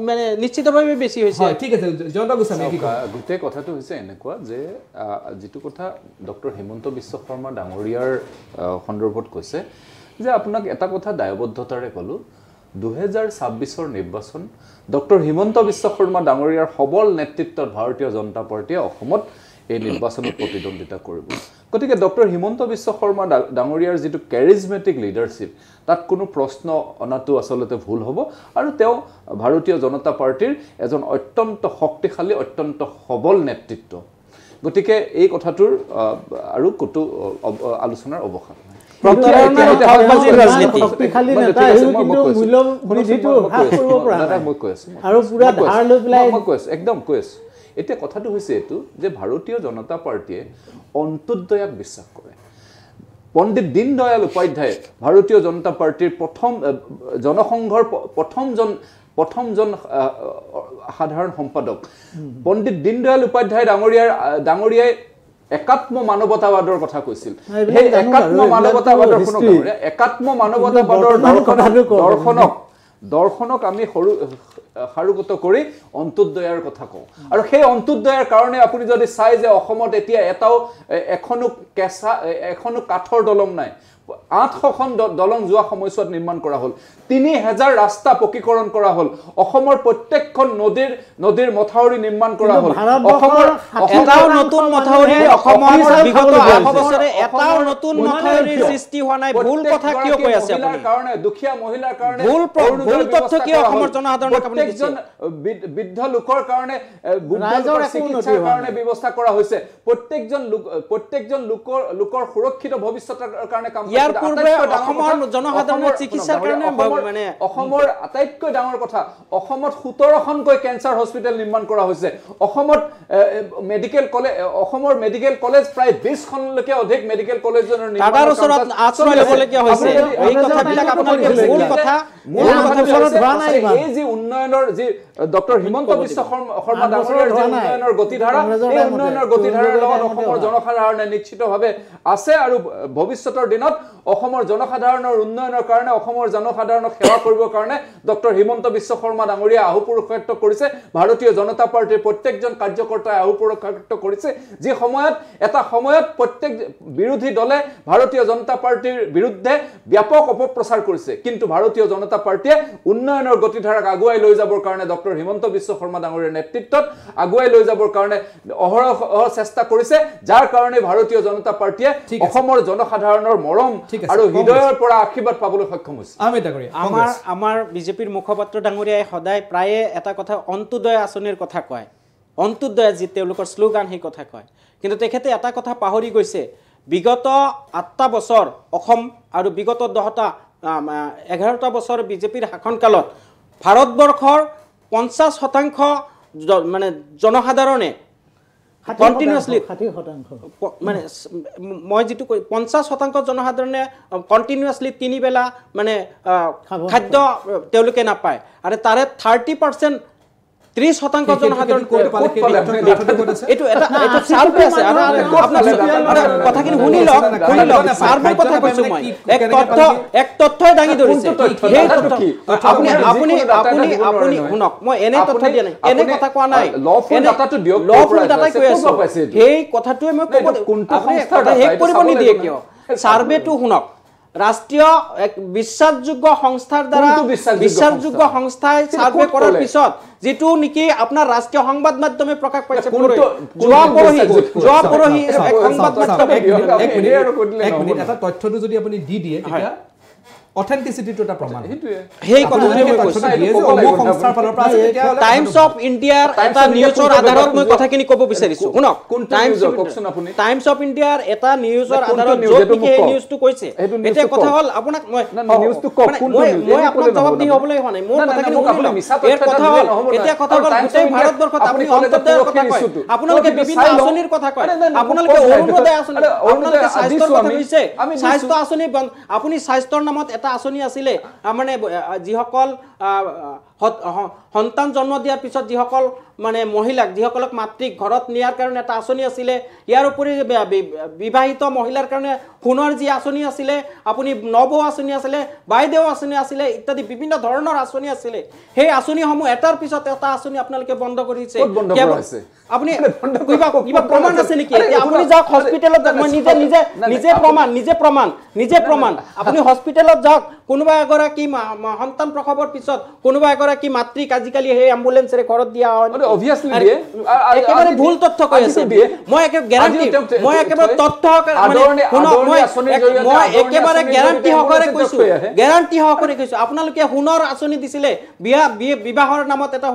মানে নিশ্চিতভাৱে বেছি হৈছে হয় ঠিক আছে জয়ন্ত গোস্বামী কি কয় গোটেই কথাটো হৈছে এনেকুৱা যে যেটো কথা ডক্টৰ হিমন্ত বিশ্ব শৰ্মা ডাঙৰীয়াৰ সন্দৰ্ভত কৈছে যে আপোনাক এটা কথা দায়বদ্ধতাৰে কলো 2026 নিৰ্বাচন ডক্টৰ হিমন্ত বিশ্ব শৰ্মা ডাঙৰীয়াৰ সবল নেতৃত্বত ভাৰতীয় জনতা পাৰ্টিয়ে অসমত এই নিৰ্বাচনত প্ৰতিদ্বন্দ্বিতা কৰিব গতিকে ডক্টৰ হিমন্ত বিশ্ব শৰ্মা ডাঙৰীয়াৰ যেটো কেৰিজমেটিক লিডাৰশিপ তাত কোনো প্ৰশ্ন অনাটো আসলতে ভুল হ'ব আৰু তেওঁ ভাৰতীয় জনতা পাৰ্টিৰ এজন অত্যন্ত শক্তিশালী অত্যন্ত সবল নেতৃত্ব গতিকে এই কথাটোৰ আৰু কটো আলোচনাৰ অৱকাশ নাই এতিয়া কথাটো হৈছে এটো যে ভাৰতীয় জনতা পাৰ্টিয়ে অন্তৰ্দয়াক বিশ্বাস কৰে পণ্ডিত দীনদয়াল উপাধ্যায় ভাৰতীয় জনতা পাৰ্টিৰ প্ৰথম জনসংঘৰ প্ৰথমজন প্ৰথমজন সাধাৰণ সম্পাদক পণ্ডিত দীনদয়াল উপাধ্যায় ডাঙৰীয়াই একাত্ম মানৱতাবাদৰ কথা কৈছিল সেই একাত্ম মানৱতাবাদৰ একাত্ম মানৱতাবাদৰ দৰ্শনক আমি সাৰুগত কৰি অন্ত্যোদয়ৰ কথা কওঁ আৰু সেই অন্ত্যোদয়ৰ কাৰণে আপুনি যদি চাই যে অসমত এতিয়া এখনো কাঠৰ দলং নাই 800খন দলং যোৱা সময়ছোৱাত নিৰ্মাণ কৰা হ'ল 3000 ৰাস্তা পকীকৰণ কৰা হ'ল অসমৰ প্ৰত্যেকখন নদীৰ মথাউৰি নিৰ্মাণ কৰা হ'ল অসমৰ এটাও নতুন মথাউৰি অসমৰ বিগত 8 বছৰে এটাও নতুন মথাউৰিৰ সৃষ্টি হোৱা নাই ভুল কথা কিয় কৈ আছে আপুনি কাৰণে দুখীয়া মহিলাৰ কাৰণে ভুল তথ্য কিয় অসমৰ জনসাধাৰণক আপুনি দিছে বৃদ্ধ লোকৰ কাৰণে চিকিৎসাৰ কাৰণে ব্যৱস্থা কৰা হৈছে প্ৰত্যেকজন লোকৰ সুৰক্ষিত ভৱিষ্যতৰ কাৰণে কাম ইয়াৰ পূৰ্বে অসমৰ জনসাধাৰণৰ চিকিৎসাৰ কাৰণে মানে অসমৰ আটাইতকৈ ডাঙৰ কথা অসমত 17খনকৈ কেঞ্চাৰ হস্পিটেল নিৰ্মাণ কৰা হৈছে অসমৰ মেডিকেল কলেজ প্ৰায় 20খনলৈকে অধিক মেডিকেল কলেজৰ নিৰ্মাণ তাৰ ওচৰত আশ্ৰয় ল'বলগীয়া হৈছে এই কথাবিলাক আপোনালোকে ভুল কথা এই যে উন্নয়নৰ যে ডক্টৰ হিমন্ত বিশ্ব শৰ্মা ডাঙৰীয়াৰ যে উন্নয়নৰ গতিধাৰা এই উন্নয়নৰ গতিধাৰাৰ লগত অসমৰ জনসাধাৰণে নিশ্চিতভাৱে আছে আৰু ভৱিষ্যতৰ দিনত অসমৰ জনসাধাৰণৰ উন্নয়নৰ কাৰণে অসমৰ জনসাধাৰণক সেৱা কৰিবৰ কাৰণে ডক্টৰ হিমন্ত বিশ্ব শৰ্মা ডাঙৰীয়া আহুপুৰুষাৰ্থ কৰিছে ভাৰতীয় জনতা পাৰ্টিৰ প্ৰত্যেকজন কাৰ্যকৰ্তাই আহুপুৰুষাৰ্থ কৰিছে যি এটা সময়ত প্ৰত্যেক বিৰোধী দলে ভাৰতীয় জনতা পাৰ্টিৰ বিৰুদ্ধে ব্যাপক অপপ্ৰচাৰ কৰিছে কিন্তু ভাৰতীয় জনতা পাৰ্টিয়ে উন্নয়নৰ গতিধাৰাক আগুৱাই লৈ যাবৰ কাৰণে ডক্টৰ হিমন্ত বিশ্ব শৰ্মা ডাঙৰীয়াৰ নেতৃত্বত আগুৱাই লৈ যাবৰ কাৰণে অহৰহ চেষ্টা কৰিছে যাৰ কাৰণে ভাৰতীয় জনতা পাৰ্টিয়ে অসমৰ জনসাধাৰণৰ মৰম আৰু হৃদয়ৰ পৰা আশীৰ্বাদ পাবলৈ সক্ষম হৈছে আমাৰ বিজেপিৰ মুখপাত্ৰ ডাঙৰীয়াই সদায় প্ৰায়ে এটা কথা অন্ত্যোদয় আঁচনিৰ কথা কয় অন্ত্যোদয় যি তেওঁলোকৰ শ্লোগান সেই কথা কয় কিন্তু তেখেতে এটা কথা পাহৰি গৈছে বিগত 8টা বছৰ অসম আৰু বিগত 11টা বছৰ বিজেপিৰ শাসনকালত ভাৰতবৰ্ষৰ 50% মানে জনসাধাৰণে কন্টিনিউয়াসলি 60% মানে মই যেটো 50% জনসাধাৰণে কন্টিনিউয়াসলি 3 বেলা মানে খাদ্য তেওঁলোকে নাপায় আৰু তাৰে 30% 30% জনসাধাৰণ এটো সাৰ্ভে আছে আপোনাৰ কথাখিনি শুনি লওক সাৰ্ভেৰ কথা কৈছো মই এক তথ্যই দাঙি ধৰিছে সেই আপুনি শুনক মই এনে তথ্য দিয়া নাই এনে কথা কোৱা নাই লফুল ডাটাটো দিয়ক লফুল ডাটা কৈ আছো সেই কথাটোৱে মই ক'ব আপুনি হেক কৰিব নিদিয়ে কিয় সাৰ্ভেটো শুনক ৰাষ্ট্ৰীয় এক বিশ্বাসযোগ্য সংস্থাৰ দ্বাৰা বিশ্বাসযোগ্য সংস্থাই সাৰ্ভে কৰাৰ পিছত যেটো নেকি আপোনাৰ ৰাষ্ট্ৰীয় সংবাদ মাধ্যমে প্ৰকাশ পাইছে যোৱা পৰহি এক সংবাদ মাধ্যমে এক মিনিট এটা তথ্যটো যদি আপুনি দি দিয়ে তেতিয়া অথেন্টিসিটিটো এটা প্ৰমাণ হেই কথাটো মই কৈছো সংস্থাৰ ফালৰ পৰা টাইমছ অফ ইণ্ডিয়াৰ এটা নিউজৰ আধাৰত মই কথাখিনি ক'ব বিচাৰিছো শুনক টাইমছ অফ ইণ্ডিয়াৰ এটা নিউজৰ আধাৰত য'ত এই নিউজটো কৈছে এটা কথা হল আপোনাক মই নিউজটো কোনটো মই আপোনাক জবাব দি হ'বলৈ হোৱা নাই মোৰ কথাখিনি শুনিলো এৰ কথা হল এটা কথা হল গোটেই ভাৰতবৰ্ষত আপুনি অন্তৰ্দয়ৰ কথা কয় আপোনালোকে বিভিন্ন আঁচনিৰ কথা কয় আপোনালোকে অৰুণোদয় আঁচনি আপোনালোকে স্বাস্থ্যৰ কথা কৈছে স্বাস্থ্য আঁচনি আপুনি স্বাস্থ্যৰ নামত এটা আঁচনি আছিলে মানে যিসকল সন্তান জন্ম দিয়াৰ পিছত যিসকল মানে মহিলাক যিসকলক মাতৃক ঘৰত নিয়াৰ কাৰণে এটা আঁচনি আছিলে ইয়াৰ উপৰি বিবাহিত মহিলাৰ কাৰণে সোণৰ যি আঁচনি আছিলে আপুনি নব আঁচনি আছিলে বাইদেউ আঁচনি আছিলে ইত্যাদি বিভিন্ন ধৰণৰ আঁচনি আছিলে সেই আঁচনিসমূহ এটাৰ পিছত এটা আঁচনি আপোনালোকে বন্ধ কৰিছে আপুনি কিবা প্ৰমাণ আছে নেকি আপুনি যাওক হস্পিটেলত মই নিজে প্ৰমাণ আপুনি হস্পিটেলত যাওক কোনোবা এগৰাকী সন্তান প্ৰসৱৰ পিছত কোনোবা এগৰাকী মাতৃক আজিকালি সেই এম্বুলেন্সৰে ঘৰত দিয়া হয় অবভিয়াসলি দিয়ে একেবাৰে ভুল তথ্য কৈ আছে মই একেবাৰে তথ্য মই একেবাৰে গ্যাৰান্টি সহকাৰে কৈছো আপোনালোকে সোণৰ আঁচনি দিছিলে বিবাহৰ নামত এটা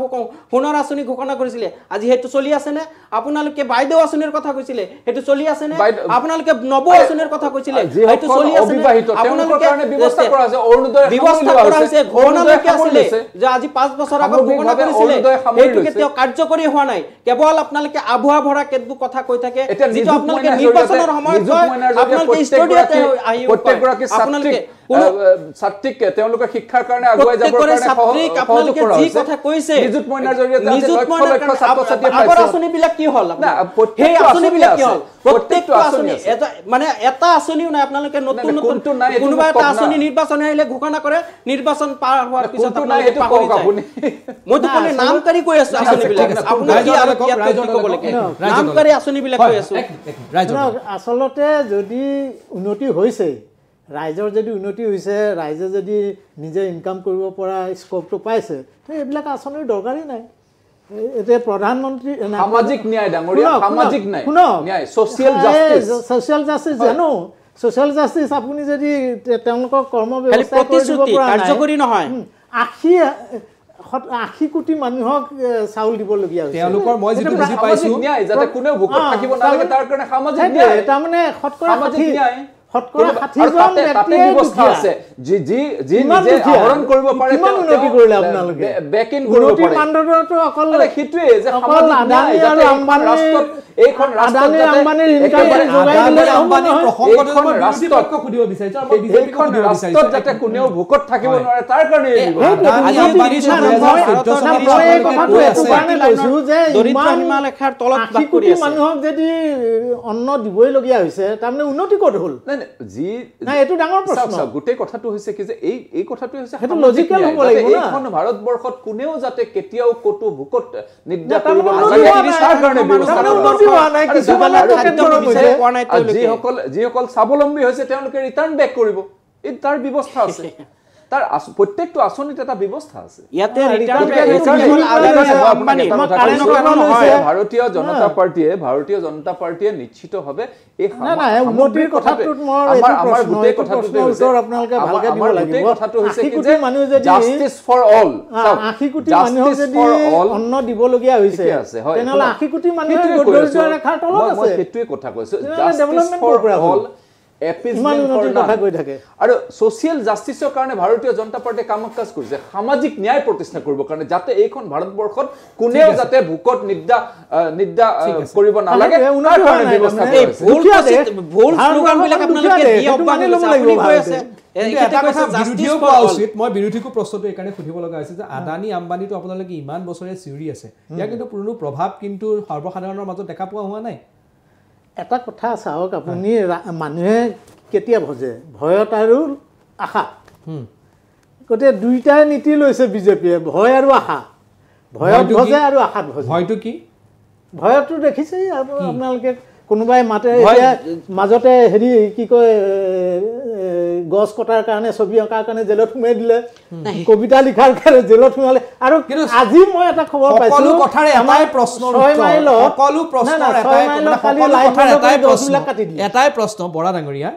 সোণৰ আঁচনি ঘোষণা কৰিছিলে আজি হেতু চলি আছে নে আপোনালোকে বাইদেউ আঁচনিৰ কথা কৈছিলে হেতু চলি আছে নে আপোনালোকে নব আঁচনিৰ কথা কৈছিলে হেতু চলি আছে নে আপোনালোকে ব্যৱস্থা কৰা আছে অৰুণোদয় ব্যৱস্থা কৰা হৈছে ঘোষণালৈকে আছিলে যে আজি 5 বছৰ আগত ঘোষণা কৰিছিলে হেতু কেতিয়াও কাৰ্যকৰী হোৱা নাই কেৱল আপোনালোকে আভুৱা ভৰা কেতবু কথা কৈ থাকে যেটো আপোনালোকে নিৰ্বাচনৰ সময়ত আপোনালোকে ষ্টুডিঅতে আহি আপোনালোকে ছাত্ৰীক তেওঁলোকে শিক্ষাৰ কাৰণে আগুৱাই যাবৰ কাৰণে সহযোগ কৰা হৈছে কথা কৈছে নিযুত মইনাৰ জৰিয়তে লক্ষ ছাত্ৰ ছাত্ৰী পাইছে আগৰ আঁচনিবিলাক কি হ'ল না সেই আঁচনিবিলাক কি হ'ল প্ৰত্যেকটো আঁচনি মানে এটা আঁচনিও নাই আপোনালোকে নতুন নতুন কোনোবা এটা আঁচনি নিৰ্বাচন আহিলে ঘোষণা কৰে নিৰ্বাচন পাৰ হোৱাৰ পিছত আপোনালোকে পাহৰি যায় মই দুপনে নামকাৰী কৈ আছো আঁচনিবিলাক আপোনাক কি আৰু কি ক'ব লাগে নামকাৰী আঁচনিবিলাক কৈ আছো আচলতে যদি উন্নতি হৈছে ৰাইজৰ যদি উন্নতি হৈছে ৰাইজে যদি নিজে ইনকাম কৰিব পৰা স্কোপটো পাইছে তো এইবিলাক আঁচনিৰ দৰকাৰী নাই এতিয়া প্ৰধানমন্ত্ৰী সামাজিক ন্যায় ডাঙৰীয়া সামাজিক ন্যায় সোশ্যাল জাস্টিস জানো সোশ্যাল জাস্টিস আপুনি যদি তেওঁলোকৰ কৰ্ম ব্যৱস্থা কৰিব পৰা কাৰ্যকৰী নহয় 80 কোটি মানুহক চাউল দিবলগীয়া হৈছে তেওঁলোকৰ মই যেটো বুজি পাইছো ন্যায় যাতে কোনেও ভোকত থাকিব নালাগে তাৰ কাৰণে সামাজিক ন্যায় এটা মানে শতকৰা 60 শতকৰা 60 জন তাতে ব্যৱস্থা আছে যি নিজে আহৰণ কৰিব পাৰে কিমান উন্নতি কৰিলে আপোনালোকে বেক ইন কৰিব পাৰে মানদণ্ডটো অকল হিটুৱে যে সামাজিক ন্যায় আৰু আম্বানীৰ এইখন ৰাষ্ট্ৰত আম্বানীৰ ইনকাম যোগাই দিলে আম্বানীৰ প্ৰসংগটো মই বিৰোধীপক্ষ খুদিব বিচাৰিছো আৰু এইখন ৰাষ্ট্ৰত যাতে কোনেও ভোকত থাকিব নোৱাৰে তাৰ কাৰণে আজি আম্বানীৰ দৰিদ্ৰ সীমাৰেখাৰ তলত বাস কৰি আছে মানুহক যদি অন্ন দিবই লগীয়া হৈছে তাৰমানে উন্নতি ক'ত হ'ল নাই এইটো ডাঙৰ প্ৰশ্ন গোটেই কথাটো হৈছে কি যে এই কথাটো হৈছে সেইটো লজিকেল হ'ব লাগিব না এইখন ভাৰতবৰ্ষত কোনেও যাতে কেতিয়াও কতো ভোকত নিদ্ৰা কৰিব নালাগে তাৰ কাৰণে ব্যৱস্থা যিসকল স্বাৱলম্বী হৈছে তেওঁলোকে ৰিটাৰ্ণ বেক কৰিব এই তাৰ ব্যৱস্থা আছে তাৰ প্ৰত্যেকটো আঁচনিত এটা ব্যৱস্থা আছে ইয়াতে ভাৰতীয় জনতা পাৰ্টিয়ে নিশ্চিতভাৱে এই উন্নতিৰ কথাটো আমাৰ গোটেই কথাটো হৈছে জাষ্টিছ ফৰ অল 80 কোটি মানুহক যদি অন্ন দিবলগীয়া হৈছে তেনেহলে 80 কোটি মানুহ দৰিদ্ৰ ৰেখাৰ তলত আছে মই সেইটোৱে কথা কৈছো জাষ্টিছ ফৰ অল আৰু সোশ্যাল জাষ্টিছৰ কাৰণে ভাৰতীয় জনতা পাৰ্টিয়ে কাম কাজ কৰিছে সামাজিক ন্যায় প্ৰতিষ্ঠা কৰিবৰ কাৰণে যাতে এইখন ভাৰতবৰ্ষত কোনেও যাতে ভোকত নিদ্ৰা কৰিব নালাগে তাৰ কাৰণে ব্যৱস্থা কৰিছে ভুল স্লোগানবিলাক আপোনালোকে দি অব্যাহতি আপুনি কৈ আছে মই বিৰোধীকো প্ৰশ্নটো এইকাৰণে সুধিব লগা হৈছে যে আদানী আম্বানীটো আপোনালোকে ইমান বছৰে চিউৰি আছে ইয়াৰ কিন্তু কোনো প্ৰভাৱ কিন্তু সৰ্বসাধাৰণৰ মাজত দেখা পোৱা হোৱা নাই এটা কথা চাওক আপুনি মানুহে কেতিয়া ভজে ভয়ত আৰু আশা গতিকে দুইটাই নীতি লৈছে বিজেপিয়ে ভয় আৰু আশা ভয়ত ভজে আৰু আশাত ভজে ভয়টো কি ভয়তো দেখিছেই আপোনালোকে কোনোবাই মাতে মাজতে হেৰি কি কয় গছ কটাৰ কাৰণে ছবি অঁকাৰ কাৰণে জেলত সোমাই দিলে কবিতা লিখাৰ কাৰণে জেলত সোমালে আৰু আজি মই এটা খবৰ পাইছো সকলো কথাৰে এটাই প্ৰশ্নৰ এটাই প্ৰশ্ন বৰা ডাঙৰীয়া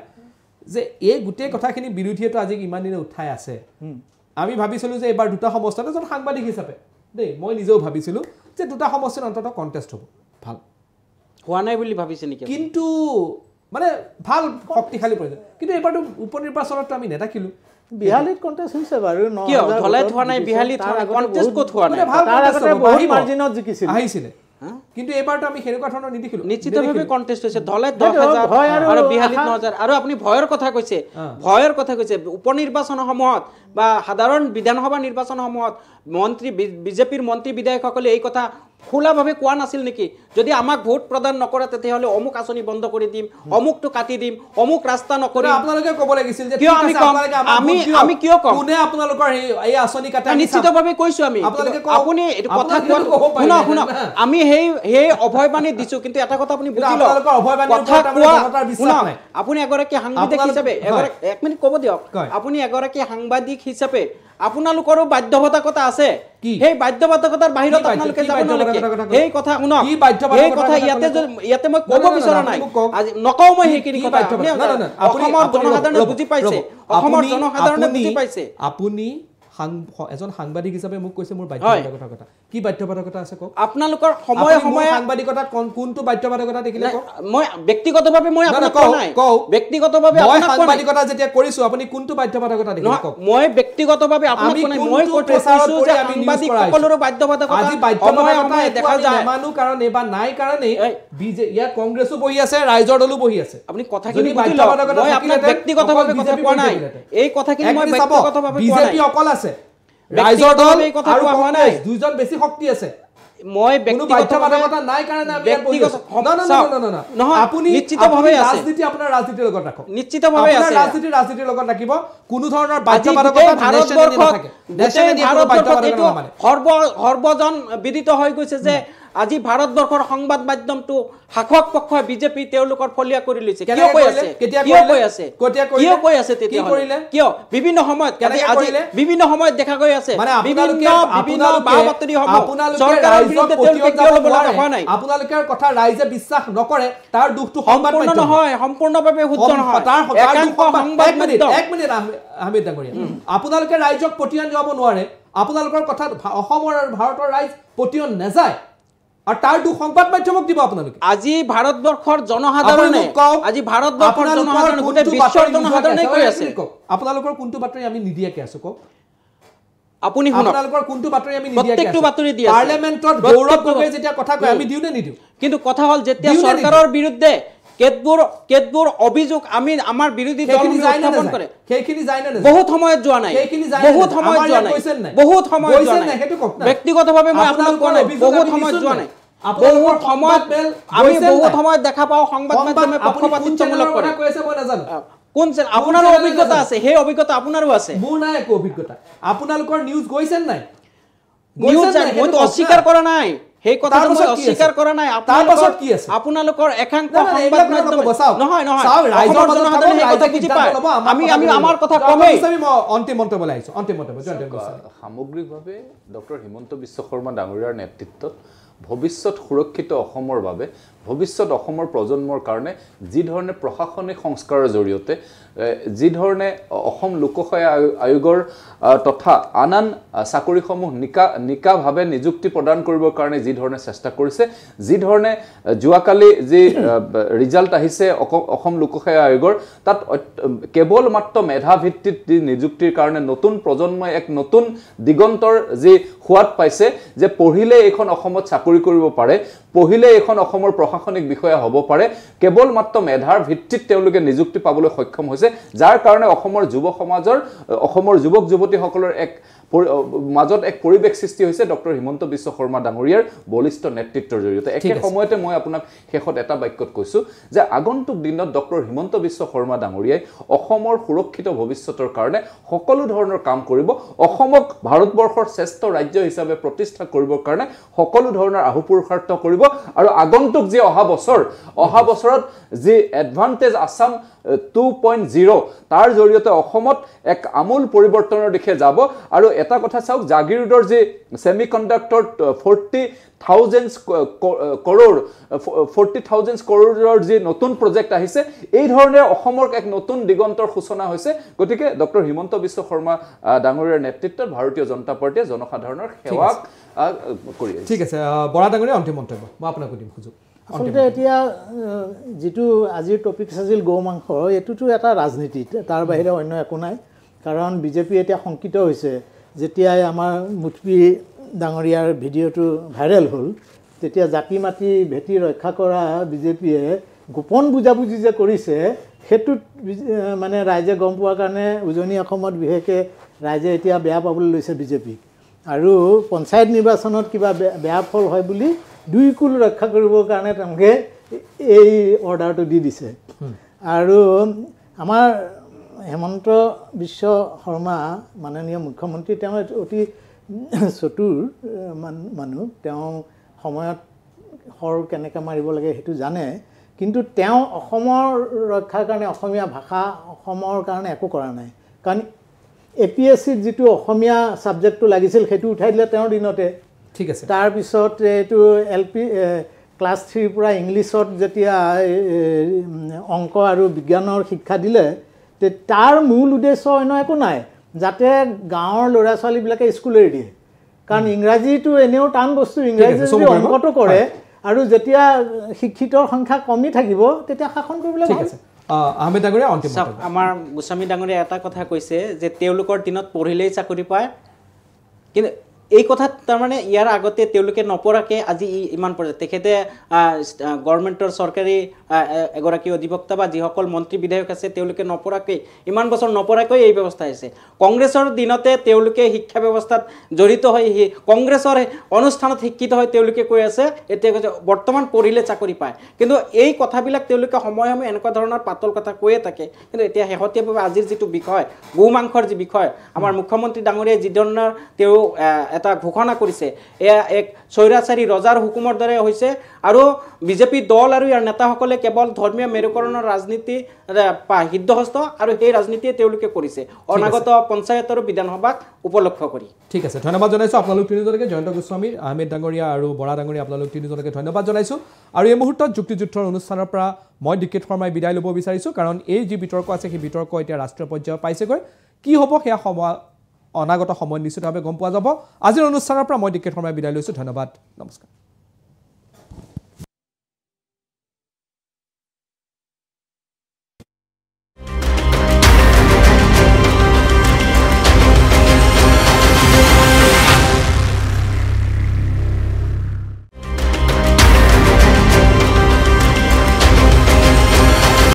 যে এই গোটেই কথাখিনি বিৰোধীয়েতো আজি ইমান দিনে উঠাই আছে আমি ভাবিছিলো যে এবাৰ দুটা সমষ্টিত এজন সাংবাদিক হিচাপে দেই মই নিজেও ভাবিছিলো যে দুটা সমষ্টিত অন্ততঃ কণ্টেষ্ট হ'ব ভাল হোৱা নাই বুলি ভাবিছে নেকি কিন্তু মানে ভাল শক্তিশালী প্ৰয়োজন কিন্তু এবাৰতো উপনিৰ্বাচনতো আমি নেদেখিলো বিহালীত কণ্টেষ্ট হৈছে বাৰু কিয় ধলাই থোৱা নাই বিহালীত কণ্টেষ্ট ক'ত হোৱা নাই তাৰ আগতে বহুত মাৰ্জিনত জিকিছিল আহিছিলে কিন্তু এবাৰতো আমি হেনেকুৱা ধৰণৰ নিদেখিলো নিশ্চিতভাৱে কণ্টেষ্ট হৈছে ধলাই 10,000 আৰু বিহালীত 9,000 আৰু আপুনি ভয়ৰ কথা কৈছে উপনিৰ্বাচনৰ সময়ত বা সাধাৰণ বিধানসভা নিৰ্বাচনৰ সময়ত বিজেপিৰ মন্ত্ৰী বিধায়কসকলে এই কথা খোলাভাৱে কোৱা নাছিল নেকি যদি আমাক ভোট প্ৰদান নকৰে তেতিয়াহ'লে অমুক আঁচনি বন্ধ কৰি দিম অমুকটো কাটি দিম অমুক ৰাস্তা নকৰিম আপোনালোকে ক'ব লাগিছিল যে কিয় আমি কিয় কম কোনে আপোনালোকৰ এই আঁচনি কাটা নিশ্চিতভাৱে কৈছো আমি আপুনি কথা শুনক আমি সেই অভয়বাণী দিছো কিন্তু এটা কথা আপুনি বুজি লওক আপুনি এগৰাকী সাংবাদিক হিচাপে এক মিনিট ক'ব দিয়ক আপুনি এগৰাকী সাংবাদিক হিচাপে আপোনালোকৰো বাধ্যবাধকতা আছে সেই বাধ্যবাধকতাৰ বাহিৰত আপোনালোকে যাব নালাগে এই কথা শুনক এই কথা ইয়াতে মই ক'ব বিচৰা নাই আজি নকওঁ মই সেইখিনি কথা অসমৰ জনসাধাৰণে বুজি পাইছে অসমৰ জনসাধাৰণে বুজি পাইছে আপুনি এজন সাংবাদিক হিচাপে মোক কৈছে মোৰ বাধ্যবাধকতাৰ কথা কি বাধ্যবাধকতা আছে কওক আপোনালোকৰ সময়ে সময়ে সাংবাদিকতাত কোনটো বাধ্যবাধকতা দেখিলে কওক মই ব্যক্তিগতভাৱে মই আপোনাক কোৱা নাই ব্যক্তিগতভাৱে মই সাংবাদিকতা যেতিয়া কৰিছো আপুনি কোনটো বাধ্যবাধকতা দেখিলে কওক মই ব্যক্তিগতভাৱে আপোনাক কোৱা নাই মই কৈছো যে সাংবাদিক সকলোৰে বাধ্যবাধকতা আজি বাধ্যবাধকতা দেখা যায় আমানো কাৰণ এবা নাই কাৰণে ইয়া কংগ্ৰেছো বহি আছে ৰাইজৰ দলো বহি আছে আপুনি কথাখিনি বুজি লওক মই আপোনাক ব্যক্তিগতভাৱে কথা কোৱা নাই এই কথাখিনি মই ব্যক্তিগতভাৱে কোৱা নাই বিজেপি অকল আছে ৰাইজৰ দল আৰু কংগ্ৰেছ দুইজন বেছি শক্তি আছে মই ব্যক্তিগতভাৱে নাই কাৰণে আপুনি নিশ্চিতভাৱে আছে ৰাজনীতি আপোনাৰ ৰাজনীতিৰ লগত ৰাখক নিশ্চিতভাৱে আছে ৰাজনীতিৰ লগত ৰাখিব কোনো ধৰণৰ বাধ্যবাধকতা সৰ্বজন বিদিত হৈ গৈছে যে আজি ভাৰতবৰ্ষৰ সংবাদ মাধ্যমটো শাসক পক্ষই বিজেপি তেওঁলোকৰ ফলিয়া কৰি লৈছে কিয় কৈ আছে কিয় বিভিন্ন সময়ত আজি বিভিন্ন সময়ত দেখা গৈ আছে বিভিন্ন বাতৰি চৰকাৰৰ বিৰুদ্ধে তেওঁলোকে কিয় ল'ব লগা হোৱা নাই আপোনালোকৰ কথা ৰাইজে বিশ্বাস নকৰে তাৰ দুখটো সংবাদ মাধ্যম নহয় সম্পূৰ্ণভাৱে শুদ্ধ নহয় এক মিনিট আহমেদ ডাঙৰীয়া আপোনালোকে ৰাইজক পতিয়ন যাব নোৱাৰে আপোনালোকৰ কথা অসমৰ আৰু ভাৰতৰ ৰাইজ পতিয়ন নাযায় আৰু তাৰ দুখ সংবাদ মাধ্যমক দিব আপোনালোকে আজি ভাৰতবৰ্ষৰ জনসাধাৰণে আজি ভাৰতবৰ্ষৰ জনসাধাৰণে গোটেই বিশ্বৰ জনসাধাৰণে কৈ আছে আপোনালোকৰ কোনটো বাতৰি আমি নিদিয়াকে আছো কওক আপুনি শুনক আপোনালোকৰ কোনটো বাতৰি আমি নিদিয়াকে প্ৰত্যেকটো বাতৰি দি আছে পাৰ্লিয়ামেন্টত গৌৰৱ গগৈ যেতিয়া কথা কয় আমি দিও নে নিদিও কিন্তু কথা হল যেতিয়া চৰকাৰৰ বিৰুদ্ধে কেতবোৰ অভিযোগ আমি আমাৰ বিৰোধী দল উত্থাপন কৰে সেইখিনি যায় না বহুত সময়ত যোৱা নাই বহুত সময়ত যোৱা নাই ব্যক্তিগতভাৱে মই আপোনাক কোৱা নাই বহুত সময়ত যোৱা নাই বহুত সময়ত আমি বহুত সময়ত দেখা পাওঁ সংবাদ মাধ্যমে পক্ষপাতিত্বমূলক কৰে মই নাজানো কোন আপোনাৰো অভিজ্ঞতা আছে সেই অভিজ্ঞতা আপোনাৰো আছে মোৰ নাই একো অভিজ্ঞতা আপোনালোকৰ নিউজ গৈছে নাই নিউজ মইতো অস্বীকাৰ কৰা নাই সেই কথাটো মই অস্বীকাৰ কৰা নাই আপোনালোকৰ একাংশ সংবাদ মাধ্যম নহয় ৰাইজৰ জনসাধাৰণে এই কথা বুজি পায় আমি আমাৰ কথা কমেই অন্তিম মন্তব্য লাগিছে অন্তিম মন্তব্য সামগ্ৰিকভাৱে ডক্টৰ হিমন্ত বিশ্ব শৰ্মা ডাঙৰীয়াৰ নেতৃত্বত ভৱিষ্যত সুৰক্ষিত অসমৰ বাবে ভৱিষ্যত অসমৰ প্ৰজন্মৰ কাৰণে যি ধৰণে প্ৰশাসনিক সংস্কাৰৰ জৰিয়তে যি ধৰণে অসম লোকসেৱা আয়োগৰ তথা আন চাকৰিসমূহ নিকাভাৱে নিযুক্তি প্ৰদান কৰিবৰ কাৰণে যি ধৰণে চেষ্টা কৰিছে যি ধৰণে যোৱাকালি যি ৰিজাল্ট আহিছে অসম লোকসেৱা আয়োগৰ তাত কেৱল মাত্ৰ মেধা ভিত্তিত নিযুক্তিৰ কাৰণে নতুন প্ৰজন্মই এক নতুন দিগন্তৰ যি সোৱাদ পাইছে যে পঢ়িলে এইখন অসমত চাকৰি কৰিব পাৰে পঢ়িলে এইখন অসমৰ প্ৰশাসনিক বিষয়া হ'ব পাৰে কেৱল মাত্ৰ মেধাৰ ভিত্তিত তেওঁলোকে নিযুক্তি পাবলৈ সক্ষম হৈছে যাৰ কাৰণে অসমৰ যুৱ সমাজৰ অসমৰ যুৱক যুৱতীসকলৰ এক মাজত এক পৰিৱেশ সৃষ্টি হৈছে ডক্টৰ হিমন্ত বিশ্ব শৰ্মা ডাঙৰীয়াৰ বলিষ্ঠ নেতৃত্বৰ জৰিয়তে একে সময়তে মই আপোনাক শেষত এটা বাক্যত কৈছো যে আগন্তুক দিনত ডক্টৰ হিমন্ত বিশ্ব শৰ্মা ডাঙৰীয়াই অসমৰ সুৰক্ষিত ভৱিষ্যতৰ কাৰণে সকলো ধৰণৰ কাম কৰিব অসমক ভাৰতবৰ্ষৰ শ্ৰেষ্ঠ ৰাজ্য হিচাপে প্ৰতিষ্ঠা কৰিবৰ কাৰণে সকলো ধৰণৰ আহুপুৰুষাৰ্থ কৰিব আৰু আগন্তুক যি অহা বছৰত যি এডভান্টেজ আসাম 2.0 তাৰ জৰিয়তে অসমত এক আমূল পৰিৱৰ্তনৰ দিশে যাব আৰু এটা কথা চাওক জাগিৰোডৰ যি সেমিকন্ডাক্টৰ 40,000 কৰোৰৰ যি নতুন প্ৰজেক্ট আহিছে এই ধৰণে অসমৰ এক নতুন দিগন্তৰ সূচনা হৈছে গতিকে ডক্টৰ হিমন্ত বিশ্ব শৰ্মা ডাঙৰীয়াৰ নেতৃত্বত ভাৰতীয় জনতা পাৰ্টিয়ে জনসাধাৰণৰ সেৱা কৰি আছে ঠিক আছে বৰা ডাঙৰীয়া অন্তিম মন্তব্য মই আপোনাক দিম সুযোগ আসলতে এতিয়া যেটো আজিৰ টপিক আছিল গৌ মাংস এটোটো এটা ৰাজনীতি তাৰ বাহিৰে অন্য একো নাই কাৰণ বিজেপি এতিয়া সংকিত হৈছে যেতিয়াই আমাৰ মুঠপি ডাঙৰীয়াৰ ভিডিঅ'টো ভাইৰেল হ'ল তেতিয়া জাতি মাটি ভেটি ৰক্ষা কৰা বিজেপিয়ে গোপন বুজাবুজি যে কৰিছে হেতুত মানে ৰাইজে গম পোৱাৰ কাৰণে উজনি অসমত বিশেষকৈ ৰাইজে এতিয়া বেয়া পাবলৈ লৈছে বিজেপি আৰু পঞ্চায়ত নিৰ্বাচনত কিবা বেয়া ফল হয় বুলি দুই কুল ৰক্ষা কৰিবৰ কাৰণে তেওঁলোকে এই অৰ্ডাৰটো দি দিছে আৰু আমাৰ হেমন্ত বিশ্ব শৰ্মা মাননীয় মুখ্যমন্ত্ৰী তেওঁ অতি চতুৰ মানুহ তেওঁ সময়ত হৰ কেনেকৈ মাৰিব লাগে সেইটো জানে কিন্তু তেওঁ অসমৰ ৰক্ষাৰ কাৰণে অসমীয়া ভাষা অসমৰ কাৰণে একো কৰা নাই কাৰণ APSCত যিটো অসমীয়া ছাবজেক্টটো লাগিছিল সেইটো উঠাই দিলে তেওঁৰ দিনতে ঠিক আছে তাৰ পিছত এটো LP ক্লাছ 3 পৰা ইংলিছত যেতিয়া অংক আৰু বিজ্ঞানৰ শিক্ষা দিলে তে তাৰ মূল উদ্দেশ্য অন্য একো নাই যাতে গাঁৱৰ ল'ৰা ছোৱালীবিলাকে স্কুল এৰি দিয়ে কাৰণ ইংৰাজীটো এনেও টান বস্তু ইংৰাজী যদি অংকটো কৰে আৰু যেতিয়া শিক্ষিতৰ সংখ্যা কমি থাকিব তেতিয়া শাসন কৰিবলৈ ঠিক আছে আহমেদ ডাঙৰীয়া অন্তিম আমাৰ গোস্বামী ডাঙৰীয়া এটা কথা কৈছে যে তেওঁলোকৰ দিনত পঢ়িলেই চাকৰি পায় কিন্তু এই কথাত তাৰমানে ইয়াৰ আগতে তেওঁলোকে নপঢ়াকে আজি ইমান পঢ়ে তেখেতে গভৰ্ণমেণ্টৰ চৰকাৰী এগৰাকী অধিবক্তা বা যিসকল মন্ত্ৰী বিধায়ক আছে তেওঁলোকে নপঢ়াকে ইমান বছৰ নপঢ়াকৈ এই ব্যৱস্থা হৈছে কংগ্ৰেছৰ দিনতে তেওঁলোকে শিক্ষা ব্যৱস্থাত জড়িত হৈ কংগ্ৰেছৰ অনুষ্ঠানত শিক্ষিত হৈ তেওঁলোকে কৈ আছে এতিয়া বৰ্তমান পঢ়িলে চাকৰি পায় কিন্তু এই কথাবিলাক তেওঁলোকে সময়ে সময়ে এনেকুৱা ধৰণৰ পাতল কথা কৈয়ে থাকে কিন্তু এতিয়া শেহতীয়াভাৱে আজিৰ যিটো বিষয় গো মাংসৰ যি বিষয় আমাৰ মুখ্যমন্ত্ৰী ডাঙৰীয়াই যিধৰণৰ তেওঁ এটা ঘোষণা কৰিছে এয়া এক স্বৈৰাচাৰী ৰজাৰ হুকুমৰ দৰে হৈছে আৰু বিজেপি দল আৰু ইয়াৰ নেতাসকলে কেৱল ধৰ্মীয় মেৰুকৰণৰ ৰাজনীতি সিদ্ধহস্ত আৰু সেই ৰাজনীতিয়ে তেওঁলোকে কৰিছে অনাগত পঞ্চায়ত আৰু বিধানসভাক উপলক্ষ্য কৰি ঠিক আছে ধন্যবাদ জনাইছোঁ আপোনালোক তিনিজনকে জয়ন্ত গোস্বামী আহমেদ ডাঙৰীয়া আৰু বৰা ডাঙৰীয়া আপোনালোক তিনিজনকে ধন্যবাদ জনাইছোঁ আৰু এই মুহূৰ্তত যুক্তিযুদ্ধৰ অনুষ্ঠানৰ পৰা মই ডিকেট শৰ্মাই বিদায় ল'ব বিচাৰিছোঁ কাৰণ এই যি বিতৰ্ক আছে সেই বিতৰ্ক এতিয়া ৰাষ্ট্ৰীয় পৰ্যায়ত পাইছেগৈ কি হ'ব সেয়া সময় অনাগত সময় নিশ্চিতভাৱে গম পোৱা যাব আজিৰ অনুষ্ঠানৰ পৰা মই ডিকেট শৰ্মাই বিদায় লৈছোঁ ধন্যবাদ নমস্কাৰ